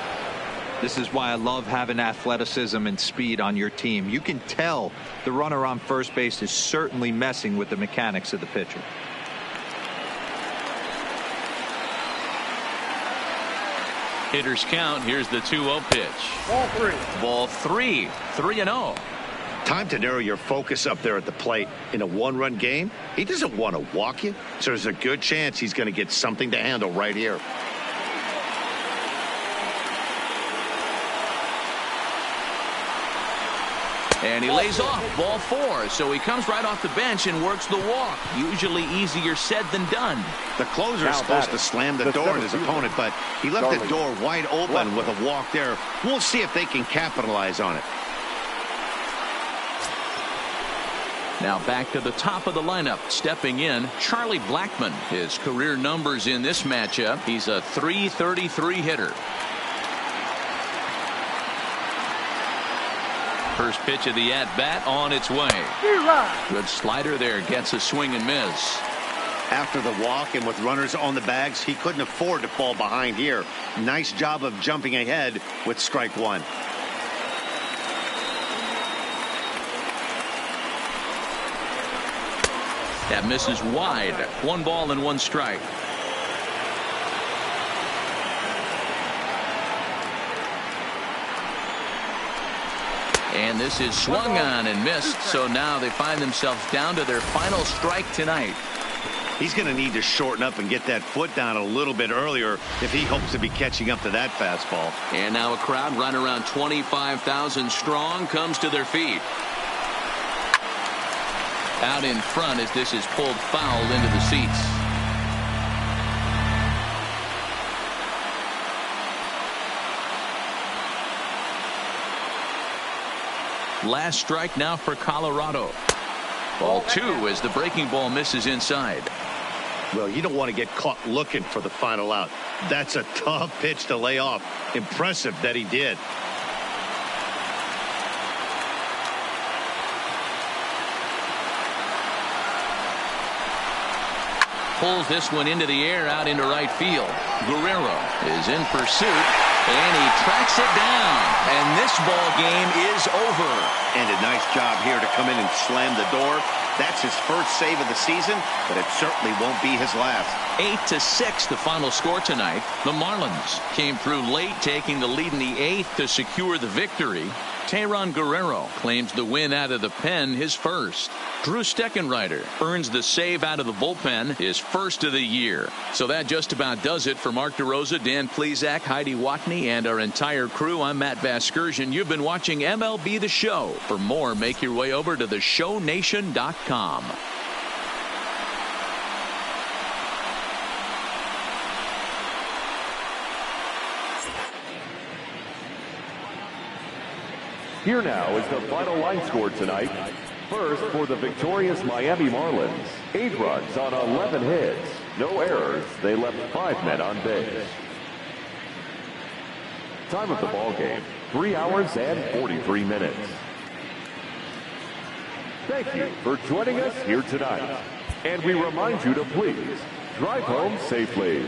This is why I love having athleticism and speed on your team. You can tell the runner on first base is certainly messing with the mechanics of the pitcher. Hitters count. Here's the 2-0 pitch. Ball 3. Ball 3. 3-0. Time to narrow your focus up there at the plate. In a 1-run game, he doesn't want to walk you, so there's a good chance he's going to get something to handle right here. And he lays off ball 4, so he comes right off the bench and works the walk. Usually easier said than done. The closer is supposed to slam the door at his opponent, but he left the door wide open with a walk there. We'll see if they can capitalize on it. Now back to the top of the lineup. Stepping in, Charlie Blackmon. His career numbers in this matchup. He's a .333 hitter. First pitch of the at-bat on its way. Good slider there. Gets a swing and miss. After the walk and with runners on the bags, he couldn't afford to fall behind here. Nice job of jumping ahead with strike 1. That misses wide. 1 ball and 1 strike. And this is swung on and missed. So now they find themselves down to their final strike tonight. He's going to need to shorten up and get that foot down a little bit earlier if he hopes to be catching up to that fastball. And now a crowd right around 25,000 strong comes to their feet. Out in front as this is pulled foul into the seats. Last strike now for Colorado. Ball 2 as the breaking ball misses inside. Well, you don't want to get caught looking for the final out. That's a tough pitch to lay off. Impressive that he did. Pulls this one into the air out into right field. Guerrero is in pursuit, and he tracks it down. And this ball game is over. And a nice job here to come in and slam the door. That's his first save of the season, but it certainly won't be his last. 8-6 the final score tonight. The Marlins came through late, taking the lead in the 8th to secure the victory. Teheran Guerrero claims the win out of the pen, his first. Drew Steckenrider earns the save out of the bullpen, his first of the year. So that just about does it for Mark DeRosa, Dan Plesac, Heidi Watney, and our entire crew. I'm Matt Vasgersian. You've been watching MLB The Show. For more, make your way over to theshownation.com. Here now is the final line score tonight. First, for the victorious Miami Marlins, 8 runs on 11 hits. No errors. They left 5 men on base. Time of the ball game, 3 hours and 43 minutes. Thank you for joining us here tonight. And we remind you to please drive home safely.